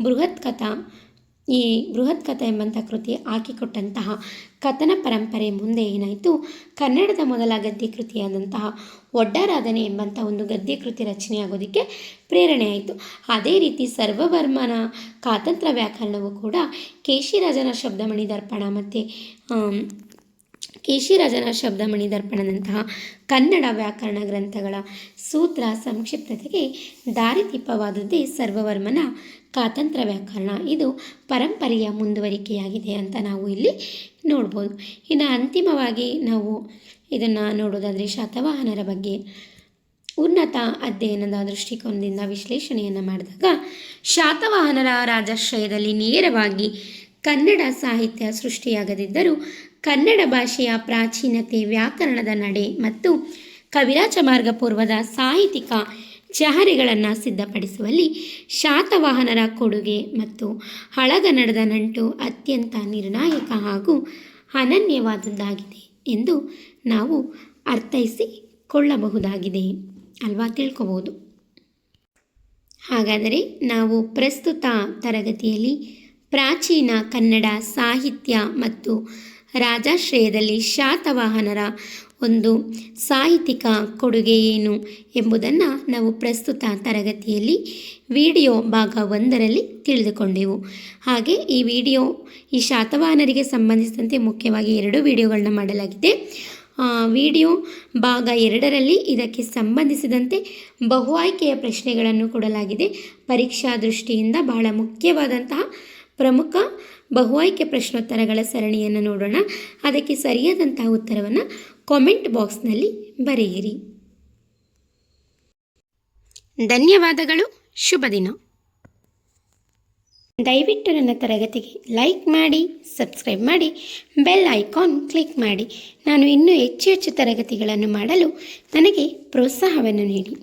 ಬೃಹತ್ ಕಥಾ ಈ ಬೃಹತ್ ಕಥಾ ಎಂಬಂಥ ಕೃತಿ ಹಾಕಿಕೊಟ್ಟಂತಹ ಕಥನ ಪರಂಪರೆ ಮುಂದೆ ಏನಾಯಿತು, ಕನ್ನಡದ ಮೊದಲ ಗದ್ಯ ಕೃತಿಯಾದಂತಹ ಒಡ್ಡರಾಧನೆ ಎಂಬಂಥ ಒಂದು ಗದ್ಯ ಕೃತಿ ರಚನೆಯಾಗೋದಕ್ಕೆ ಪ್ರೇರಣೆ ಆಯಿತು. ಅದೇ ರೀತಿ ಸರ್ವವರ್ಮನ ಕಾತಂತ್ರ ವ್ಯಾಕರಣವು ಕೂಡ ಕೇಶಿರಾಜನ ಶಬ್ದಮಣಿ ದರ್ಪಣ ಮತ್ತು ಕೇಶಿರಾಜನ ಶಬ್ದಮಣಿ ದರ್ಪಣದಂತಹ ಕನ್ನಡ ವ್ಯಾಕರಣ ಗ್ರಂಥಗಳ ಸೂತ್ರ ಸಂಕ್ಷಿಪ್ತತೆಗೆ ದಾರಿದೀಪವಾದದ್ದೇ ಸರ್ವವರ್ಮನ ಕಾತಂತ್ರ ವ್ಯಾಕರಣ. ಇದು ಪರಂಪರೆಯ ಮುಂದುವರಿಕೆಯಾಗಿದೆ ಅಂತ ನಾವು ಇಲ್ಲಿ ನೋಡ್ಬೋದು. ಇನ್ನು ಅಂತಿಮವಾಗಿ ನಾವು ಇದನ್ನು ನೋಡೋದಾದರೆ ಶಾತವಾಹನರ ಬಗ್ಗೆ ಉನ್ನತ ಅಧ್ಯಯನದ ದೃಷ್ಟಿಕೋನದಿಂದ ವಿಶ್ಲೇಷಣೆಯನ್ನು ಮಾಡಿದಾಗ ಶಾತವಾಹನರ ರಾಜಾಶ್ರಯದಲ್ಲಿ ನೇರವಾಗಿ ಕನ್ನಡ ಸಾಹಿತ್ಯ ಸೃಷ್ಟಿಯಾಗದಿದ್ದರೂ ಕನ್ನಡ ಭಾಷೆಯ ಪ್ರಾಚೀನತೆ, ವ್ಯಾಕರಣದ ನಡೆ ಮತ್ತು ಕವಿರಾಜ ಮಾರ್ಗ ಪೂರ್ವದ ಸಾಹಿತ್ಯಿಕ ಚಹರೆಗಳನ್ನು ಸಿದ್ಧಪಡಿಸುವಲ್ಲಿ ಶಾತವಾಹನರ ಕೊಡುಗೆ ಮತ್ತು ಹಳಗನ್ನಡದ ನಂಟು ಅತ್ಯಂತ ನಿರ್ಣಾಯಕ ಹಾಗೂ ಅನನ್ಯವಾದದ್ದಾಗಿದೆ ಎಂದು ನಾವು ಅರ್ಥೈಸಿಕೊಳ್ಳಬಹುದಾಗಿದೆ ಅಲ್ವಾ, ತಿಳ್ಕೊಬೋದು. ಹಾಗಾದರೆ ನಾವು ಪ್ರಸ್ತುತ ತರಗತಿಯಲ್ಲಿ ಪ್ರಾಚೀನ ಕನ್ನಡ ಸಾಹಿತ್ಯ ಮತ್ತು ರಾಜಾಶ್ರಯದಲ್ಲಿ ಶಾತವಾಹನರ ಒಂದು ಸಾಹಿತ್ಯಿಕ ಕೊಡುಗೆ ಏನು ಎಂಬುದನ್ನು ನಾವು ಪ್ರಸ್ತುತ ತರಗತಿಯಲ್ಲಿ ವಿಡಿಯೋ ಭಾಗ 1ರಲ್ಲಿ ತಿಳಿದುಕೊಂಡೆವು. ಹಾಗೆ ಈ ಶಾತವಾಹನರಿಗೆ ಸಂಬಂಧಿಸಿದಂತೆ ಮುಖ್ಯವಾಗಿ 2 ವಿಡಿಯೋಗಳನ್ನ ಮಾಡಲಾಗಿದೆ. ವಿಡಿಯೋ ಭಾಗ 2ರಲ್ಲಿ ಇದಕ್ಕೆ ಸಂಬಂಧಿಸಿದಂತೆ ಬಹು ಆಯ್ಕೆಯ ಪ್ರಶ್ನೆಗಳನ್ನು ಕೊಡಲಾಗಿದೆ. ಪರೀಕ್ಷಾ ದೃಷ್ಟಿಯಿಂದ ಬಹಳ ಮುಖ್ಯವಾದಂತಹ ಪ್ರಮುಖ ಬಹು ಆಯ್ಕೆ ಪ್ರಶ್ನೋತ್ತರಗಳ ಸರಣಿಯನ್ನು ನೋಡೋಣ. ಅದಕ್ಕೆ ಸರಿಯಾದಂತಹ ಉತ್ತರವನ್ನು ಕಾಮೆಂಟ್ ಬಾಕ್ಸ್ನಲ್ಲಿ ಬರೆಯಿರಿ. ಧನ್ಯವಾದಗಳು. ಶುಭ ದಿನ. ದಯವಿಟ್ಟು ನನ್ನ ತರಗತಿಗೆ ಲೈಕ್ ಮಾಡಿ, ಸಬ್ಸ್ಕ್ರೈಬ್ ಮಾಡಿ, ಬೆಲ್ ಐಕಾನ್ ಕ್ಲಿಕ್ ಮಾಡಿ. ನಾನು ಇನ್ನೂ ಹೆಚ್ಚು ತರಗತಿಗಳನ್ನು ಮಾಡಲು ನನಗೆ ಪ್ರೋತ್ಸಾಹವನ್ನು ನೀಡಿ.